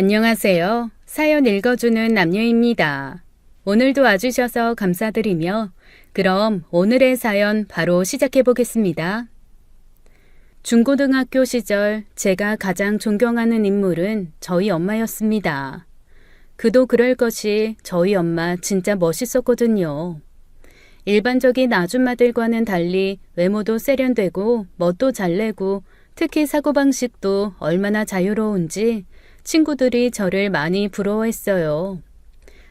안녕하세요. 사연 읽어주는 남녀입니다. 오늘도 와주셔서 감사드리며 그럼 오늘의 사연 바로 시작해 보겠습니다. 중고등학교 시절 제가 가장 존경하는 인물은 저희 엄마였습니다. 그도 그럴 것이 저희 엄마 진짜 멋있었거든요. 일반적인 아줌마들과는 달리 외모도 세련되고 멋도 잘 내고 특히 사고방식도 얼마나 자유로운지 친구들이 저를 많이 부러워했어요.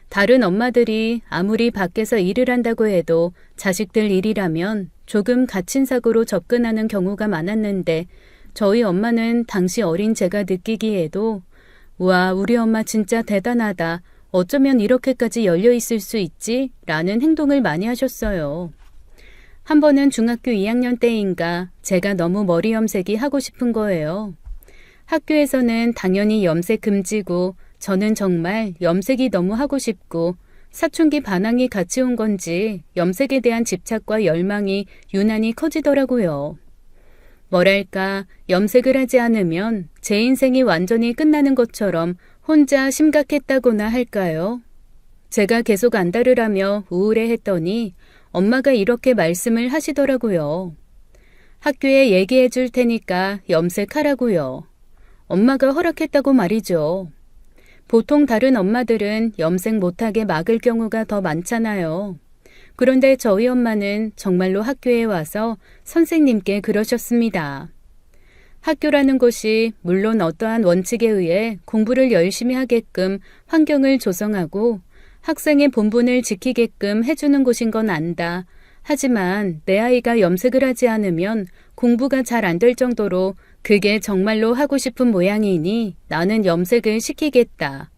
다른 엄마들이 아무리 밖에서 일을 한다고 해도 자식들 일이라면 조금 갇힌 사고로 접근하는 경우가 많았는데 저희 엄마는 당시 어린 제가 느끼기에도 와, 우리 엄마 진짜 대단하다. 어쩌면 이렇게까지 열려 있을 수 있지? 라는 행동을 많이 하셨어요. 한 번은 중학교 2학년 때인가 제가 너무 머리 염색이 하고 싶은 거예요. 학교에서는 당연히 염색 금지고 저는 정말 염색이 너무 하고 싶고 사춘기 반항이 같이 온 건지 염색에 대한 집착과 열망이 유난히 커지더라고요. 뭐랄까, 염색을 하지 않으면 제 인생이 완전히 끝나는 것처럼 혼자 심각했다고나 할까요? 제가 계속 안달을 우울해했더니 엄마가 이렇게 말씀을 하시더라고요. 학교에 얘기해 줄 테니까 염색하라고요. 엄마가 허락했다고 말이죠. 보통 다른 엄마들은 염색 못하게 막을 경우가 더 많잖아요. 그런데 저희 엄마는 정말로 학교에 와서 선생님께 그러셨습니다. 학교라는 곳이 물론 어떠한 원칙에 의해 공부를 열심히 하게끔 환경을 조성하고 학생의 본분을 지키게끔 해주는 곳인 건 안다. 하지만 내 아이가 염색을 하지 않으면 공부가 잘 안 될 정도로 그게 정말로 하고 싶은 모양이니 나는 염색을 시키겠다.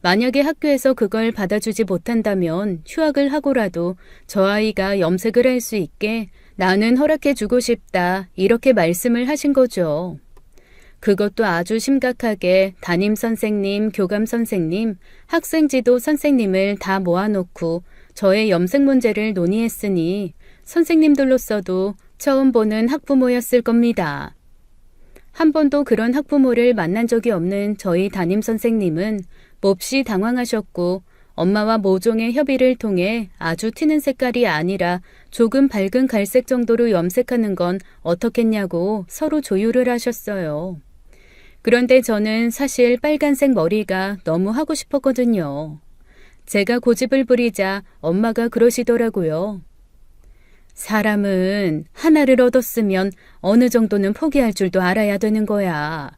만약에 학교에서 그걸 받아주지 못한다면 휴학을 하고라도 저 아이가 염색을 할 수 있게 나는 허락해주고 싶다. 이렇게 말씀을 하신 거죠. 그것도 아주 심각하게 담임 선생님, 교감 선생님, 학생지도 선생님을 다 모아놓고 저의 염색 문제를 논의했으니 선생님들로서도 처음 보는 학부모였을 겁니다. 한 번도 그런 학부모를 만난 적이 없는 저희 담임 선생님은 몹시 당황하셨고 엄마와 모종의 협의를 통해 아주 튀는 색깔이 아니라 조금 밝은 갈색 정도로 염색하는 건 어떻겠냐고 서로 조율을 하셨어요. 그런데 저는 사실 빨간색 머리가 너무 하고 싶었거든요. 제가 고집을 부리자 엄마가 그러시더라고요. 사람은 하나를 얻었으면 어느 정도는 포기할 줄도 알아야 되는 거야.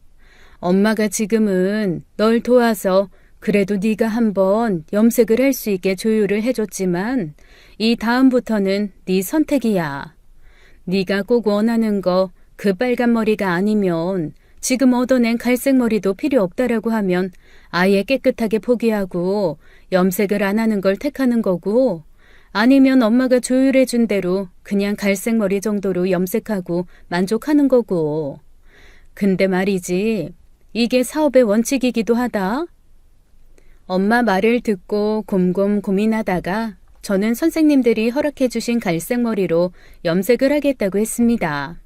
엄마가 지금은 널 도와서 그래도 네가 한번 염색을 할 수 있게 조율을 해줬지만 이 다음부터는 네 선택이야. 네가 꼭 원하는 거 그 빨간 머리가 아니면 지금 얻어낸 갈색 머리도 필요 없다라고 하면 아예 깨끗하게 포기하고 염색을 안 하는 걸 택하는 거고 아니면 엄마가 조율해 준 대로 그냥 갈색 머리 정도로 염색하고 만족하는 거고. 근데 말이지, 이게 사업의 원칙이기도 하다. 엄마 말을 듣고 곰곰 고민하다가 저는 선생님들이 허락해 주신 갈색 머리로 염색을 하겠다고 했습니다.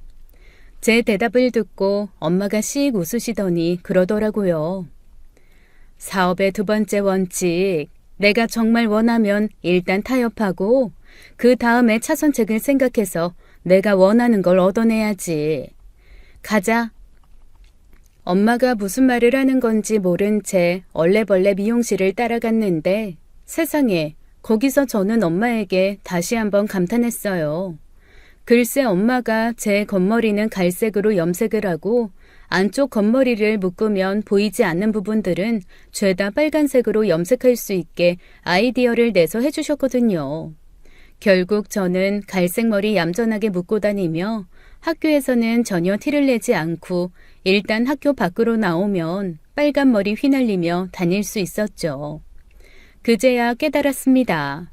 제 대답을 듣고 엄마가 씩 웃으시더니 그러더라고요. 사업의 두 번째 원칙, 내가 정말 원하면 일단 타협하고 그 다음에 차선책을 생각해서 내가 원하는 걸 얻어내야지. 가자. 엄마가 무슨 말을 하는 건지 모른 채 얼레벌레 미용실을 따라갔는데 세상에, 거기서 저는 엄마에게 다시 한번 감탄했어요. 글쎄 엄마가 제 겉머리는 갈색으로 염색을 하고 안쪽 겉머리를 묶으면 보이지 않는 부분들은 죄다 빨간색으로 염색할 수 있게 아이디어를 내서 해주셨거든요. 결국 저는 갈색 머리 얌전하게 묶고 다니며 학교에서는 전혀 티를 내지 않고 일단 학교 밖으로 나오면 빨간 머리 휘날리며 다닐 수 있었죠. 그제야 깨달았습니다.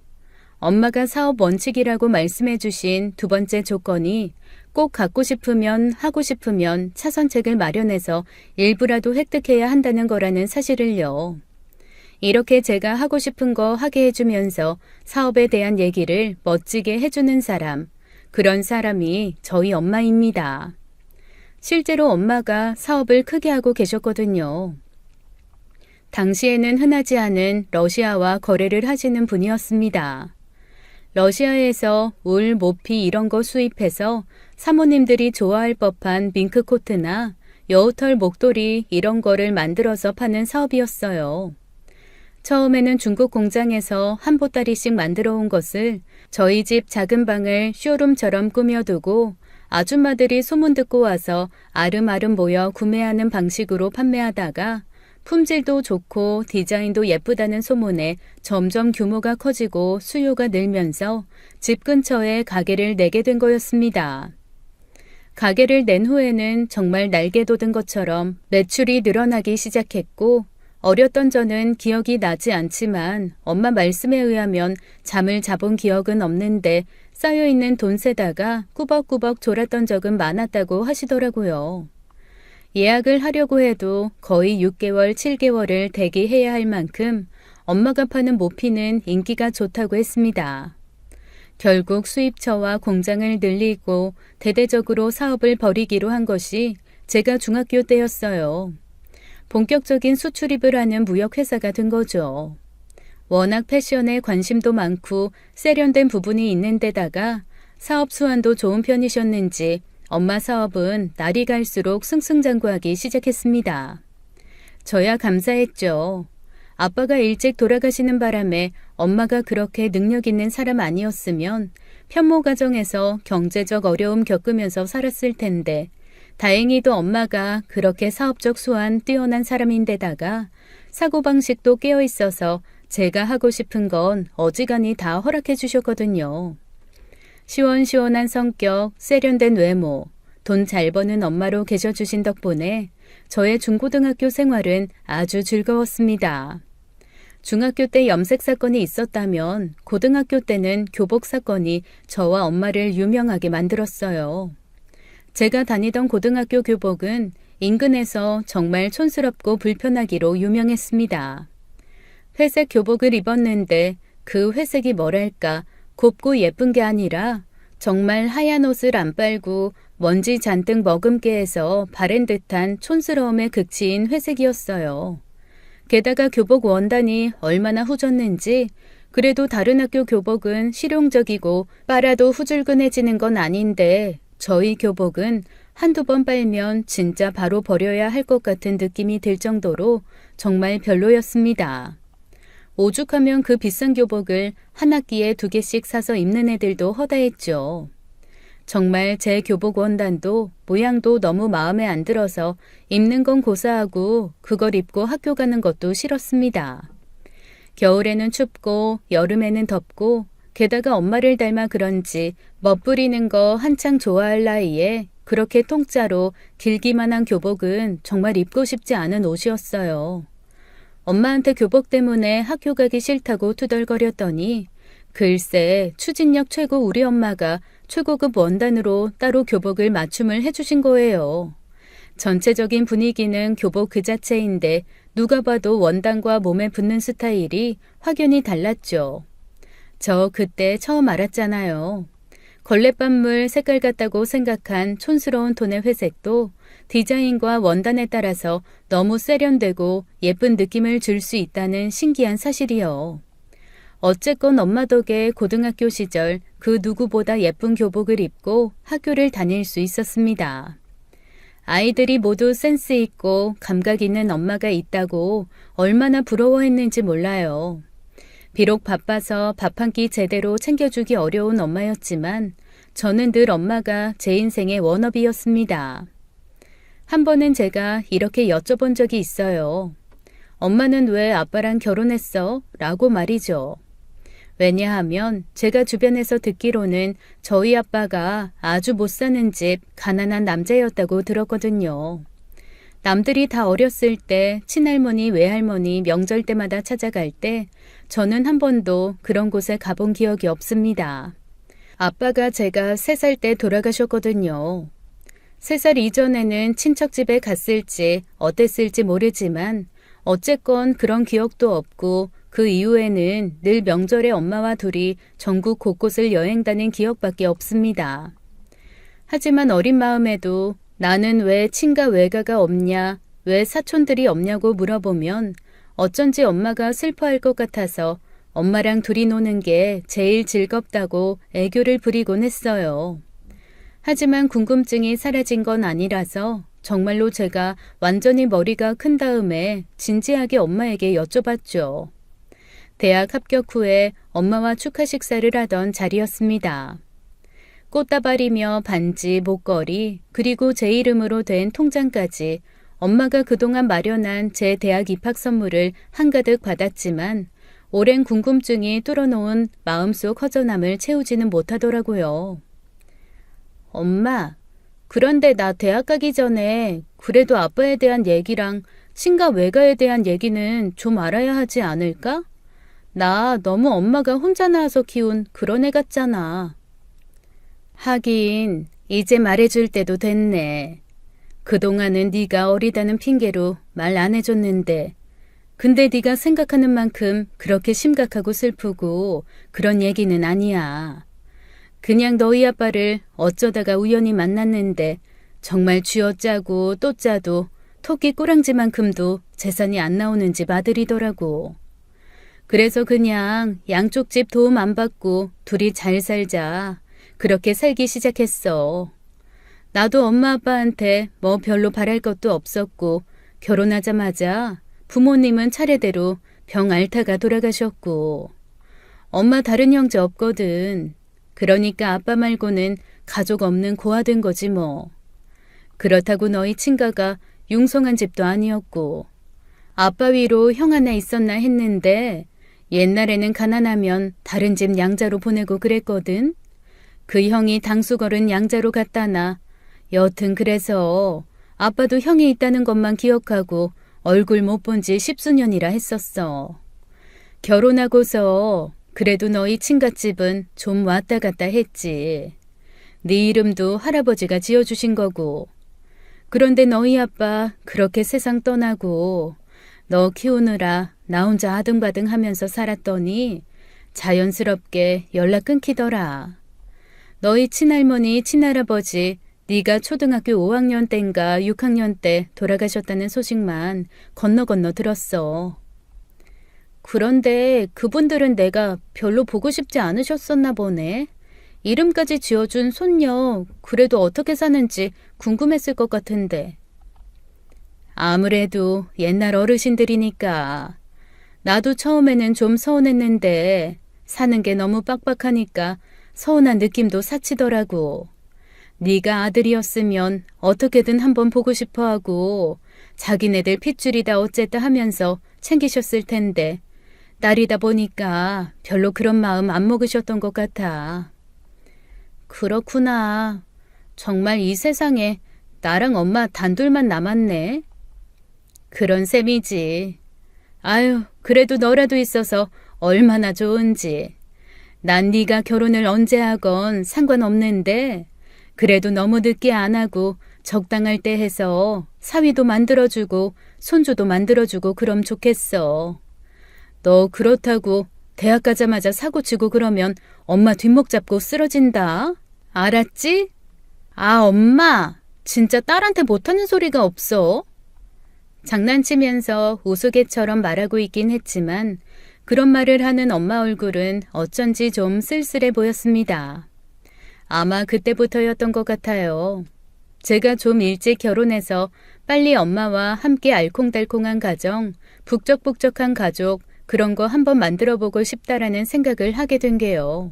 엄마가 사업 원칙이라고 말씀해 주신 두 번째 조건이 꼭 갖고 싶으면 하고 싶으면 차선책을 마련해서 일부라도 획득해야 한다는 거라는 사실을요. 이렇게 제가 하고 싶은 거 하게 해주면서 사업에 대한 얘기를 멋지게 해주는 사람, 그런 사람이 저희 엄마입니다. 실제로 엄마가 사업을 크게 하고 계셨거든요. 당시에는 흔하지 않은 러시아와 거래를 하시는 분이었습니다. 러시아에서 울, 모피 이런 거 수입해서 사모님들이 좋아할 법한 밍크코트나 여우털 목도리 이런 거를 만들어서 파는 사업이었어요. 처음에는 중국 공장에서 한 보따리씩 만들어 온 것을 저희 집 작은 방을 쇼룸처럼 꾸며두고 아줌마들이 소문 듣고 와서 아름아름 모여 구매하는 방식으로 판매하다가 품질도 좋고 디자인도 예쁘다는 소문에 점점 규모가 커지고 수요가 늘면서 집 근처에 가게를 내게 된 거였습니다. 가게를 낸 후에는 정말 날개 돋은 것처럼 매출이 늘어나기 시작했고 어렸던 저는 기억이 나지 않지만 엄마 말씀에 의하면 잠을 자본 기억은 없는데 쌓여있는 돈세다가 꾸벅꾸벅 졸았던 적은 많았다고 하시더라고요. 예약을 하려고 해도 거의 6개월, 7개월을 대기해야 할 만큼 엄마가 파는 모피는 인기가 좋다고 했습니다. 결국 수입처와 공장을 늘리고 대대적으로 사업을 벌이기로 한 것이 제가 중학교 때였어요. 본격적인 수출입을 하는 무역회사가 된 거죠. 워낙 패션에 관심도 많고 세련된 부분이 있는 데다가 사업 수완도 좋은 편이셨는지 엄마 사업은 날이 갈수록 승승장구하기 시작했습니다. 저야 감사했죠. 아빠가 일찍 돌아가시는 바람에 엄마가 그렇게 능력 있는 사람 아니었으면 편모 가정에서 경제적 어려움 겪으면서 살았을 텐데 다행히도 엄마가 그렇게 사업적 수완 뛰어난 사람인데다가 사고방식도 깨어있어서 제가 하고 싶은 건 어지간히 다 허락해 주셨거든요. 시원시원한 성격, 세련된 외모, 돈 잘 버는 엄마로 계셔주신 덕분에 저의 중고등학교 생활은 아주 즐거웠습니다. 중학교 때 염색 사건이 있었다면 고등학교 때는 교복 사건이 저와 엄마를 유명하게 만들었어요. 제가 다니던 고등학교 교복은 인근에서 정말 촌스럽고 불편하기로 유명했습니다. 회색 교복을 입었는데 그 회색이 뭐랄까 곱고 예쁜 게 아니라 정말 하얀 옷을 안 빨고 먼지 잔뜩 머금게 해서 바랜 듯한 촌스러움의 극치인 회색이었어요. 게다가 교복 원단이 얼마나 후졌는지 그래도 다른 학교 교복은 실용적이고 빨아도 후줄근해지는 건 아닌데 저희 교복은 한두 번 빨면 진짜 바로 버려야 할 것 같은 느낌이 들 정도로 정말 별로였습니다. 오죽하면 그 비싼 교복을 한 학기에 2개씩 사서 입는 애들도 허다했죠. 정말 제 교복 원단도 모양도 너무 마음에 안 들어서 입는 건 고사하고 그걸 입고 학교 가는 것도 싫었습니다. 겨울에는 춥고 여름에는 덥고 게다가 엄마를 닮아 그런지 멋부리는 거 한창 좋아할 나이에 그렇게 통짜로 길기만 한 교복은 정말 입고 싶지 않은 옷이었어요. 엄마한테 교복 때문에 학교 가기 싫다고 투덜거렸더니 글쎄 추진력 최고 우리 엄마가 최고급 원단으로 따로 교복을 맞춤을 해주신 거예요. 전체적인 분위기는 교복 그 자체인데 누가 봐도 원단과 몸에 붙는 스타일이 확연히 달랐죠. 저 그때 처음 알았잖아요. 걸레밥물 색깔 같다고 생각한 촌스러운 톤의 회색도 디자인과 원단에 따라서 너무 세련되고 예쁜 느낌을 줄 수 있다는 신기한 사실이요. 어쨌건 엄마 덕에 고등학교 시절 그 누구보다 예쁜 교복을 입고 학교를 다닐 수 있었습니다. 아이들이 모두 센스 있고 감각 있는 엄마가 있다고 얼마나 부러워했는지 몰라요. 비록 바빠서 밥 한 끼 제대로 챙겨주기 어려운 엄마였지만 저는 늘 엄마가 제 인생의 워너비였습니다. 한 번은 제가 이렇게 여쭤본 적이 있어요. 엄마는 왜 아빠랑 결혼했어? 라고 말이죠. 왜냐하면 제가 주변에서 듣기로는 저희 아빠가 아주 못 사는 집 가난한 남자였다고 들었거든요. 남들이 다 어렸을 때 친할머니, 외할머니 명절 때마다 찾아갈 때 저는 한 번도 그런 곳에 가본 기억이 없습니다. 아빠가 제가 3살 때 돌아가셨거든요. 3살 이전에는 친척 집에 갔을지 어땠을지 모르지만 어쨌건 그런 기억도 없고 그 이후에는 늘 명절에 엄마와 둘이 전국 곳곳을 여행 다닌 기억밖에 없습니다. 하지만 어린 마음에도 나는 왜 친가 외가가 없냐, 왜 사촌들이 없냐고 물어보면 어쩐지 엄마가 슬퍼할 것 같아서 엄마랑 둘이 노는 게 제일 즐겁다고 애교를 부리곤 했어요. 하지만 궁금증이 사라진 건 아니라서 정말로 제가 완전히 머리가 큰 다음에 진지하게 엄마에게 여쭤봤죠. 대학 합격 후에 엄마와 축하 식사를 하던 자리였습니다. 꽃다발이며 반지, 목걸이, 그리고 제 이름으로 된 통장까지 엄마가 그동안 마련한 제 대학 입학 선물을 한가득 받았지만 오랜 궁금증이 뚫어놓은 마음속 허전함을 채우지는 못하더라고요. 엄마, 그런데 나 대학 가기 전에 그래도 아빠에 대한 얘기랑 친가 외가에 대한 얘기는 좀 알아야 하지 않을까? 나 너무 엄마가 혼자 낳아서 키운 그런 애 같잖아. 하긴 이제 말해줄 때도 됐네. 그동안은 네가 어리다는 핑계로 말 안 해줬는데 근데 네가 생각하는 만큼 그렇게 심각하고 슬프고 그런 얘기는 아니야. 그냥 너희 아빠를 어쩌다가 우연히 만났는데 정말 쥐어짜고 또 짜도 토끼 꼬랑지만큼도 재산이 안 나오는 집 아들이더라고. 그래서 그냥 양쪽 집 도움 안 받고 둘이 잘 살자. 그렇게 살기 시작했어. 나도 엄마 아빠한테 뭐 별로 바랄 것도 없었고 결혼하자마자 부모님은 차례대로 병 앓다가 돌아가셨고 엄마 다른 형제 없거든. 그러니까 아빠 말고는 가족 없는 고아된 거지 뭐. 그렇다고 너희 친가가 융성한 집도 아니었고 아빠 위로 형 하나 있었나 했는데 옛날에는 가난하면 다른 집 양자로 보내고 그랬거든. 그 형이 당수 걸은 양자로 갔다 나. 여튼 그래서 아빠도 형이 있다는 것만 기억하고 얼굴 못 본 지 10수년이라 했었어. 결혼하고서 그래도 너희 친갓집은 좀 왔다 갔다 했지. 네 이름도 할아버지가 지어주신 거고. 그런데 너희 아빠 그렇게 세상 떠나고 너 키우느라 나 혼자 아등바등 하면서 살았더니 자연스럽게 연락 끊기더라. 너희 친할머니, 친할아버지 네가 초등학교 5학년 땐가 6학년 때 돌아가셨다는 소식만 건너 들었어. 그런데 그분들은 내가 별로 보고 싶지 않으셨었나 보네. 이름까지 지어준 손녀 그래도 어떻게 사는지 궁금했을 것 같은데. 아무래도 옛날 어르신들이니까. 나도 처음에는 좀 서운했는데 사는 게 너무 빡빡하니까 서운한 느낌도 사치더라고. 네가 아들이었으면 어떻게든 한번 보고 싶어하고 자기네들 핏줄이다 어쨌다 하면서 챙기셨을 텐데 딸이다 보니까 별로 그런 마음 안 먹으셨던 것 같아. 그렇구나. 정말 이 세상에 나랑 엄마 단둘만 남았네. 그런 셈이지. 아유, 그래도 너라도 있어서 얼마나 좋은지. 난 네가 결혼을 언제 하건 상관없는데 그래도 너무 늦게 안 하고 적당할 때 해서 사위도 만들어주고 손주도 만들어주고 그럼 좋겠어. 너 그렇다고 대학 가자마자 사고치고 그러면 엄마 뒷목 잡고 쓰러진다. 알았지? 아, 엄마. 진짜 딸한테 못하는 소리가 없어. 장난치면서 우스개처럼 말하고 있긴 했지만 그런 말을 하는 엄마 얼굴은 어쩐지 좀 쓸쓸해 보였습니다. 아마 그때부터였던 것 같아요. 제가 좀 일찍 결혼해서 빨리 엄마와 함께 알콩달콩한 가정, 북적북적한 가족, 그런 거 한번 만들어보고 싶다라는 생각을 하게 된 게요.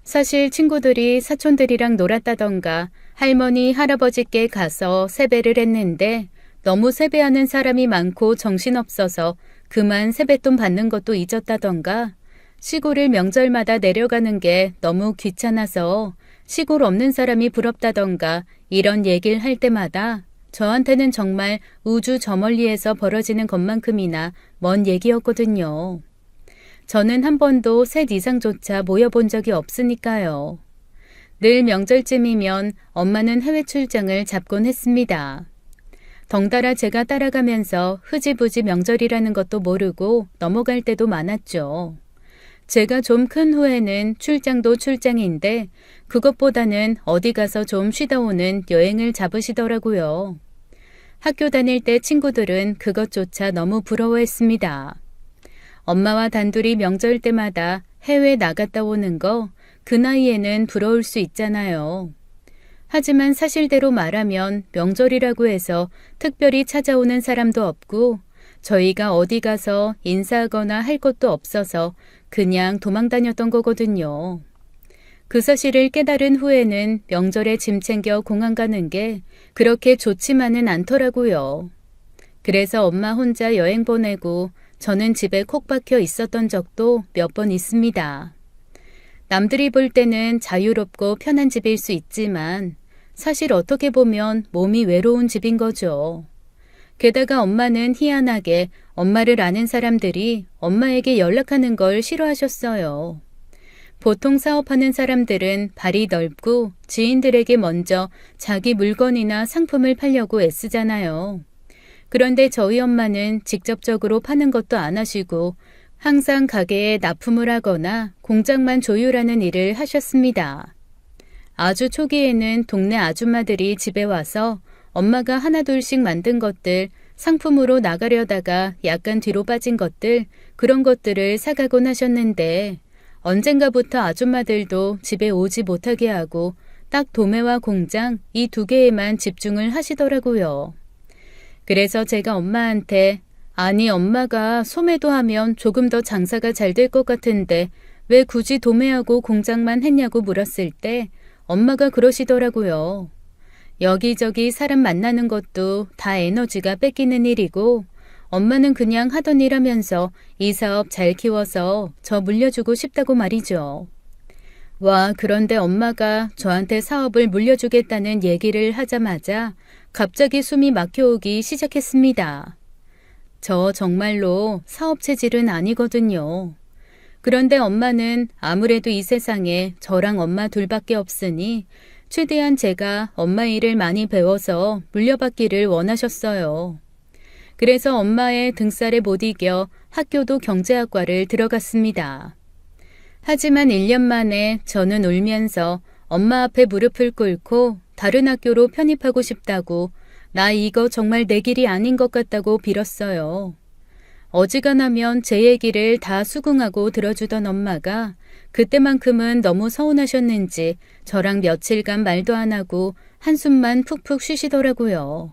사실 친구들이 사촌들이랑 놀았다던가 할머니, 할아버지께 가서 세배를 했는데 너무 세배하는 사람이 많고 정신없어서 그만 세뱃돈 받는 것도 잊었다던가 시골을 명절마다 내려가는 게 너무 귀찮아서 시골 없는 사람이 부럽다던가 이런 얘기를 할 때마다 저한테는 정말 우주 저 멀리에서 벌어지는 것만큼이나 먼 얘기였거든요. 저는 한 번도 셋 이상조차 모여본 적이 없으니까요. 늘 명절쯤이면 엄마는 해외 출장을 잡곤 했습니다. 덩달아 제가 따라가면서 흐지부지 명절이라는 것도 모르고 넘어갈 때도 많았죠. 제가 좀 큰 후에는 출장도 출장인데 그것보다는 어디 가서 좀 쉬다 오는 여행을 잡으시더라고요. 학교 다닐 때 친구들은 그것조차 너무 부러워했습니다. 엄마와 단둘이 명절 때마다 해외 나갔다 오는 거 그 나이에는 부러울 수 있잖아요. 하지만 사실대로 말하면 명절이라고 해서 특별히 찾아오는 사람도 없고 저희가 어디 가서 인사하거나 할 것도 없어서 그냥 도망 다녔던 거거든요. 그 사실을 깨달은 후에는 명절에 짐 챙겨 공항 가는 게 그렇게 좋지만은 않더라고요. 그래서 엄마 혼자 여행 보내고 저는 집에 콕 박혀 있었던 적도 몇 번 있습니다. 남들이 볼 때는 자유롭고 편한 집일 수 있지만 사실 어떻게 보면 몸이 외로운 집인 거죠. 게다가 엄마는 희한하게 엄마를 아는 사람들이 엄마에게 연락하는 걸 싫어하셨어요. 보통 사업하는 사람들은 발이 넓고 지인들에게 먼저 자기 물건이나 상품을 팔려고 애쓰잖아요. 그런데 저희 엄마는 직접적으로 파는 것도 안 하시고 항상 가게에 납품을 하거나 공장만 조율하는 일을 하셨습니다. 아주 초기에는 동네 아줌마들이 집에 와서 엄마가 하나둘씩 만든 것들, 상품으로 나가려다가 약간 뒤로 빠진 것들, 그런 것들을 사가곤 하셨는데 언젠가부터 아줌마들도 집에 오지 못하게 하고 딱 도매와 공장 이 두 개에만 집중을 하시더라고요. 그래서 제가 엄마한테 아니 엄마가 소매도 하면 조금 더 장사가 잘 될 것 같은데 왜 굳이 도매하고 공장만 했냐고 물었을 때 엄마가 그러시더라고요. 여기저기 사람 만나는 것도 다 에너지가 뺏기는 일이고 엄마는 그냥 하던 일 하면서 이 사업 잘 키워서 저 물려주고 싶다고 말이죠. 와, 그런데 엄마가 저한테 사업을 물려주겠다는 얘기를 하자마자 갑자기 숨이 막혀오기 시작했습니다. 저 정말로 사업 체질은 아니거든요. 그런데 엄마는 아무래도 이 세상에 저랑 엄마 둘밖에 없으니 최대한 제가 엄마 일을 많이 배워서 물려받기를 원하셨어요. 그래서 엄마의 등살에 못 이겨 학교도 경제학과를 들어갔습니다. 하지만 1년 만에 저는 울면서 엄마 앞에 무릎을 꿇고 다른 학교로 편입하고 싶다고 나 이거 정말 내 길이 아닌 것 같다고 빌었어요. 어지간하면 제 얘기를 다 수긍하고 들어주던 엄마가 그때만큼은 너무 서운하셨는지 저랑 며칠간 말도 안 하고 한숨만 푹푹 쉬시더라고요.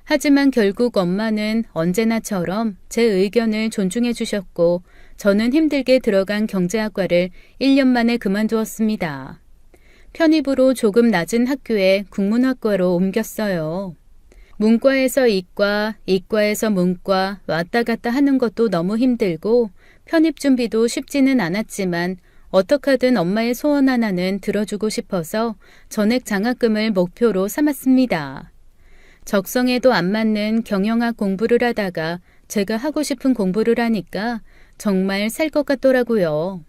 하지만 결국 엄마는 언제나처럼 제 의견을 존중해 주셨고 저는 힘들게 들어간 경제학과를 1년 만에 그만두었습니다. 편입으로 조금 낮은 학교에 국문학과로 옮겼어요. 문과에서 이과, 이과에서 문과 왔다 갔다 하는 것도 너무 힘들고 편입 준비도 쉽지는 않았지만 어떡하든 엄마의 소원 하나는 들어주고 싶어서 전액 장학금을 목표로 삼았습니다. 적성에도 안 맞는 경영학 공부를 하다가 제가 하고 싶은 공부를 하니까 정말 살 것 같더라고요.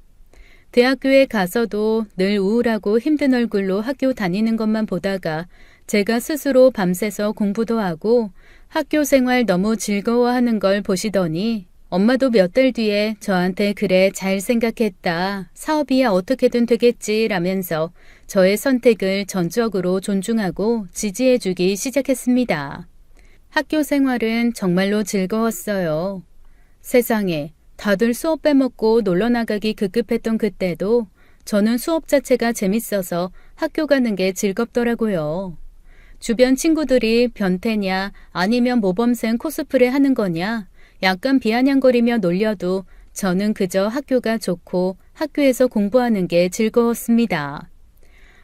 대학교에 가서도 늘 우울하고 힘든 얼굴로 학교 다니는 것만 보다가 제가 스스로 밤새서 공부도 하고 학교 생활 너무 즐거워하는 걸 보시더니 엄마도 몇 달 뒤에 저한테 그래 잘 생각했다. 사업이야 어떻게든 되겠지 라면서 저의 선택을 전적으로 존중하고 지지해주기 시작했습니다. 학교 생활은 정말로 즐거웠어요. 세상에 다들 수업 빼먹고 놀러 나가기 급급했던 그때도 저는 수업 자체가 재밌어서 학교 가는 게 즐겁더라고요. 주변 친구들이 변태냐 아니면 모범생 코스프레 하는 거냐 약간 비아냥거리며 놀려도 저는 그저 학교가 좋고 학교에서 공부하는 게 즐거웠습니다.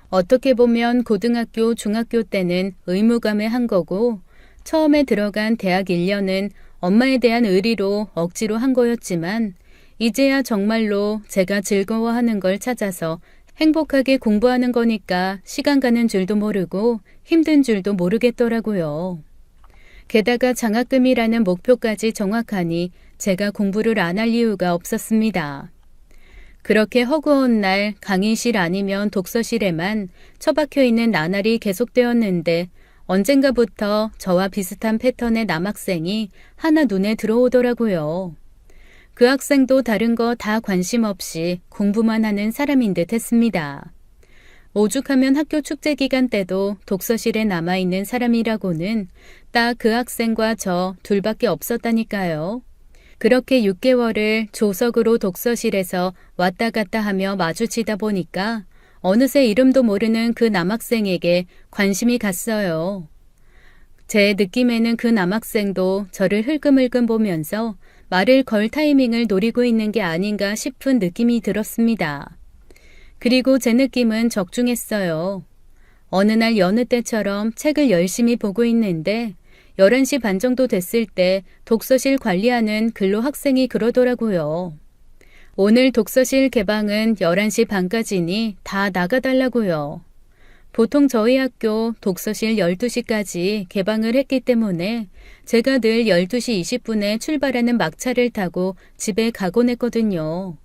어떻게 보면 고등학교, 중학교 때는 의무감에 한 거고 처음에 들어간 대학 1년은 엄마에 대한 의리로 억지로 한 거였지만 이제야 정말로 제가 즐거워하는 걸 찾아서 행복하게 공부하는 거니까 시간 가는 줄도 모르고 힘든 줄도 모르겠더라고요. 게다가 장학금이라는 목표까지 정확하니 제가 공부를 안 할 이유가 없었습니다. 그렇게 허구한 날 강의실 아니면 독서실에만 처박혀 있는 나날이 계속되었는데 언젠가부터 저와 비슷한 패턴의 남학생이 하나 눈에 들어오더라고요. 그 학생도 다른 거 다 관심 없이 공부만 하는 사람인 듯 했습니다. 오죽하면 학교 축제 기간 때도 독서실에 남아있는 사람이라고는 딱 그 학생과 저 둘밖에 없었다니까요. 그렇게 6개월을 조석으로 독서실에서 왔다 갔다 하며 마주치다 보니까 어느새 이름도 모르는 그 남학생에게 관심이 갔어요. 제 느낌에는 그 남학생도 저를 흘끔흘끔 보면서 말을 걸 타이밍을 노리고 있는 게 아닌가 싶은 느낌이 들었습니다. 그리고 제 느낌은 적중했어요. 어느 날 여느 때처럼 책을 열심히 보고 있는데 11시 반 정도 됐을 때 독서실 관리하는 근로 학생이 그러더라고요. 오늘 독서실 개방은 11시 반까지니 다 나가달라고요. 보통 저희 학교 독서실 12시까지 개방을 했기 때문에 제가 늘 12시 20분에 출발하는 막차를 타고 집에 가곤 했거든요.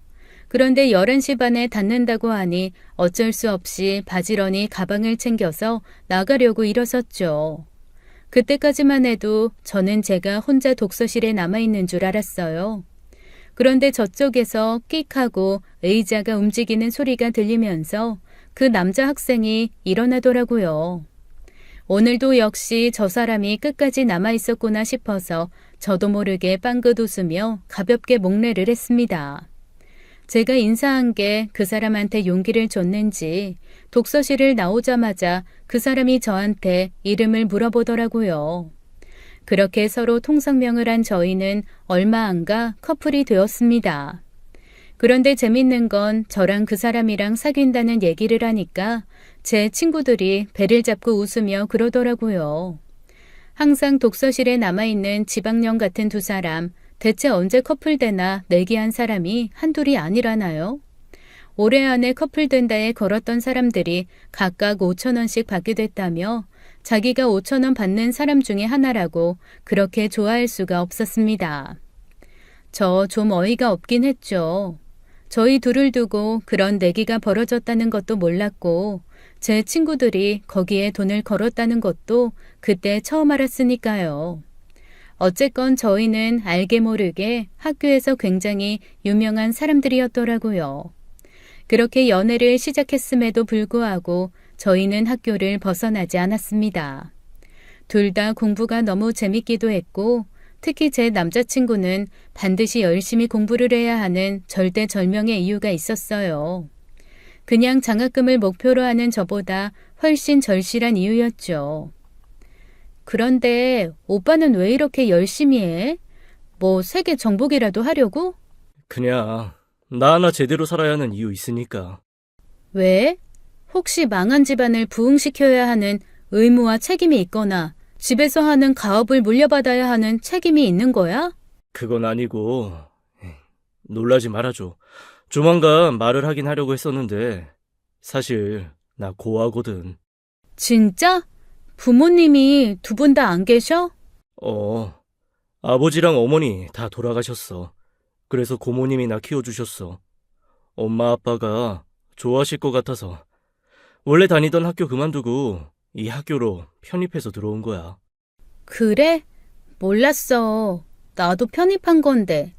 그런데 11시 반에 닫는다고 하니 어쩔 수 없이 바지런히 가방을 챙겨서 나가려고 일어섰죠. 그때까지만 해도 저는 제가 혼자 독서실에 남아있는 줄 알았어요. 그런데 저쪽에서 끽 하고 의자가 움직이는 소리가 들리면서 그 남자 학생이 일어나더라고요. 오늘도 역시 저 사람이 끝까지 남아있었구나 싶어서 저도 모르게 빵긋 웃으며 가볍게 목례를 했습니다. 제가 인사한 게 그 사람한테 용기를 줬는지 독서실을 나오자마자 그 사람이 저한테 이름을 물어보더라고요. 그렇게 서로 통성명을 한 저희는 얼마 안 가 커플이 되었습니다. 그런데 재밌는 건 저랑 그 사람이랑 사귄다는 얘기를 하니까 제 친구들이 배를 잡고 웃으며 그러더라고요. 항상 독서실에 남아있는 지방령 같은 두 사람, 대체 언제 커플되나 내기한 사람이 한둘이 아니라나요? 올해 안에 커플된다에 걸었던 사람들이 각각 5,000원씩 받게 됐다며 자기가 5,000원 받는 사람 중에 하나라고 그렇게 좋아할 수가 없었습니다. 저 좀 어이가 없긴 했죠. 저희 둘을 두고 그런 내기가 벌어졌다는 것도 몰랐고 제 친구들이 거기에 돈을 걸었다는 것도 그때 처음 알았으니까요. 어쨌건 저희는 알게 모르게 학교에서 굉장히 유명한 사람들이었더라고요. 그렇게 연애를 시작했음에도 불구하고 저희는 학교를 벗어나지 않았습니다. 둘 다 공부가 너무 재밌기도 했고 특히 제 남자친구는 반드시 열심히 공부를 해야 하는 절대절명의 이유가 있었어요. 그냥 장학금을 목표로 하는 저보다 훨씬 절실한 이유였죠. 그런데 오빠는 왜 이렇게 열심히 해? 뭐 세계 정복이라도 하려고? 그냥 나 하나 제대로 살아야 하는 이유 있으니까. 왜? 혹시 망한 집안을 부흥시켜야 하는 의무와 책임이 있거나 집에서 하는 가업을 물려받아야 하는 책임이 있는 거야? 그건 아니고 놀라지 말아줘. 조만간 말을 하긴 하려고 했었는데 사실 나 고아거든. 진짜? 부모님이 두 분 다 안 계셔? 아버지랑 어머니 다 돌아가셨어. 그래서 고모님이 나 키워주셨어. 엄마 아빠가 좋아하실 것 같아서 원래 다니던 학교 그만두고 이 학교로 편입해서 들어온 거야. 그래? 몰랐어. 나도 편입한 건데.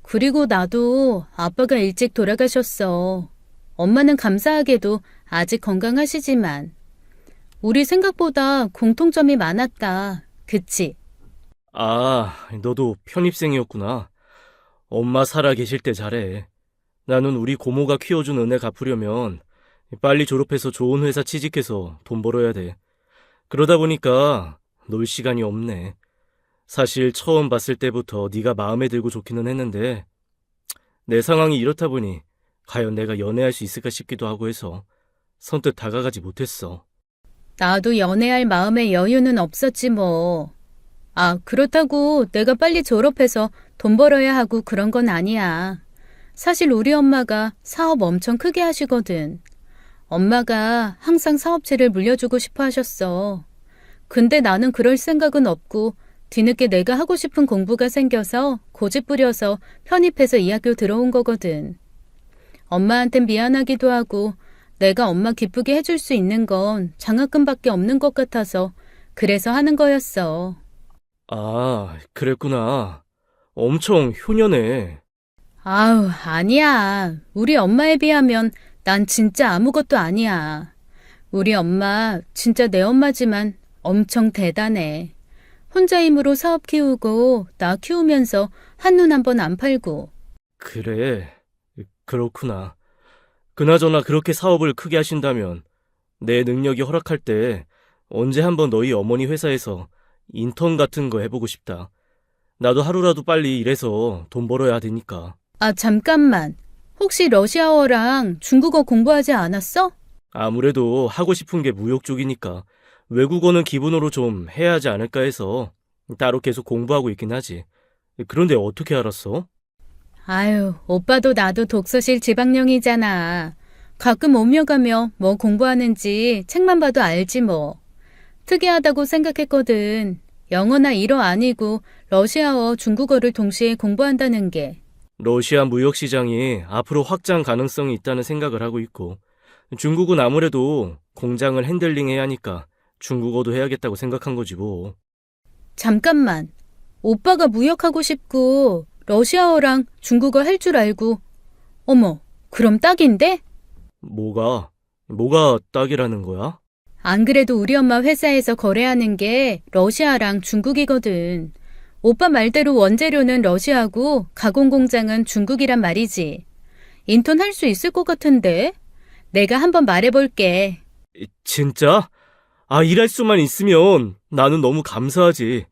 그리고 나도 아빠가 일찍 돌아가셨어. 엄마는 감사하게도 아직 건강하시지만 우리 생각보다 공통점이 많았다. 그치? 아, 너도 편입생이었구나. 엄마 살아 계실 때 잘해. 나는 우리 고모가 키워준 은혜 갚으려면 빨리 졸업해서 좋은 회사 취직해서 돈 벌어야 돼. 그러다 보니까 놀 시간이 없네. 사실 처음 봤을 때부터 네가 마음에 들고 좋기는 했는데 내 상황이 이렇다 보니 과연 내가 연애할 수 있을까 싶기도 하고 해서 선뜻 다가가지 못했어. 나도 연애할 마음의 여유는 없었지 뭐. 아, 그렇다고 내가 빨리 졸업해서 돈 벌어야 하고 그런 건 아니야. 사실 우리 엄마가 사업 엄청 크게 하시거든. 엄마가 항상 사업체를 물려주고 싶어 하셨어. 근데 나는 그럴 생각은 없고 뒤늦게 내가 하고 싶은 공부가 생겨서 고집 부려서 편입해서 이 학교 들어온 거거든. 엄마한텐 미안하기도 하고 내가 엄마 기쁘게 해줄 수 있는 건 장학금밖에 없는 것 같아서 그래서 하는 거였어. 아, 그랬구나. 엄청 효녀네. 아우, 아니야. 우리 엄마에 비하면 난 진짜 아무것도 아니야. 우리 엄마 진짜 내 엄마지만 엄청 대단해. 혼자 힘으로 사업 키우고 나 키우면서 한눈 한 번 안 팔고. 그래, 그렇구나. 그나저나 그렇게 사업을 크게 하신다면 내 능력이 허락할 때 언제 한번 너희 어머니 회사에서 인턴 같은 거 해보고 싶다. 나도 하루라도 빨리 일해서 돈 벌어야 되니까. 아, 잠깐만. 혹시 러시아어랑 중국어 공부하지 않았어? 아무래도 하고 싶은 게 무역 쪽이니까 외국어는 기본으로 좀 해야 하지 않을까 해서 따로 계속 공부하고 있긴 하지. 그런데 어떻게 알았어? 아유, 오빠도 나도 독서실 지방령이잖아. 가끔 오며 가며 뭐 공부하는지 책만 봐도 알지 뭐. 특이하다고 생각했거든. 영어나 일어 아니고 러시아어, 중국어를 동시에 공부한다는 게. 러시아 무역 시장이 앞으로 확장 가능성이 있다는 생각을 하고 있고, 중국은 아무래도 공장을 핸들링해야 하니까 중국어도 해야겠다고 생각한 거지 뭐. 잠깐만. 오빠가 무역하고 싶고 러시아어랑 중국어 할 줄 알고. 어머, 그럼 딱인데? 뭐가 딱이라는 거야? 안 그래도 우리 엄마 회사에서 거래하는 게 러시아랑 중국이거든. 오빠 말대로 원재료는 러시아고 가공 공장은 중국이란 말이지. 인턴 할 수 있을 것 같은데? 내가 한번 말해볼게. 진짜? 일할 수만 있으면 나는 너무 감사하지.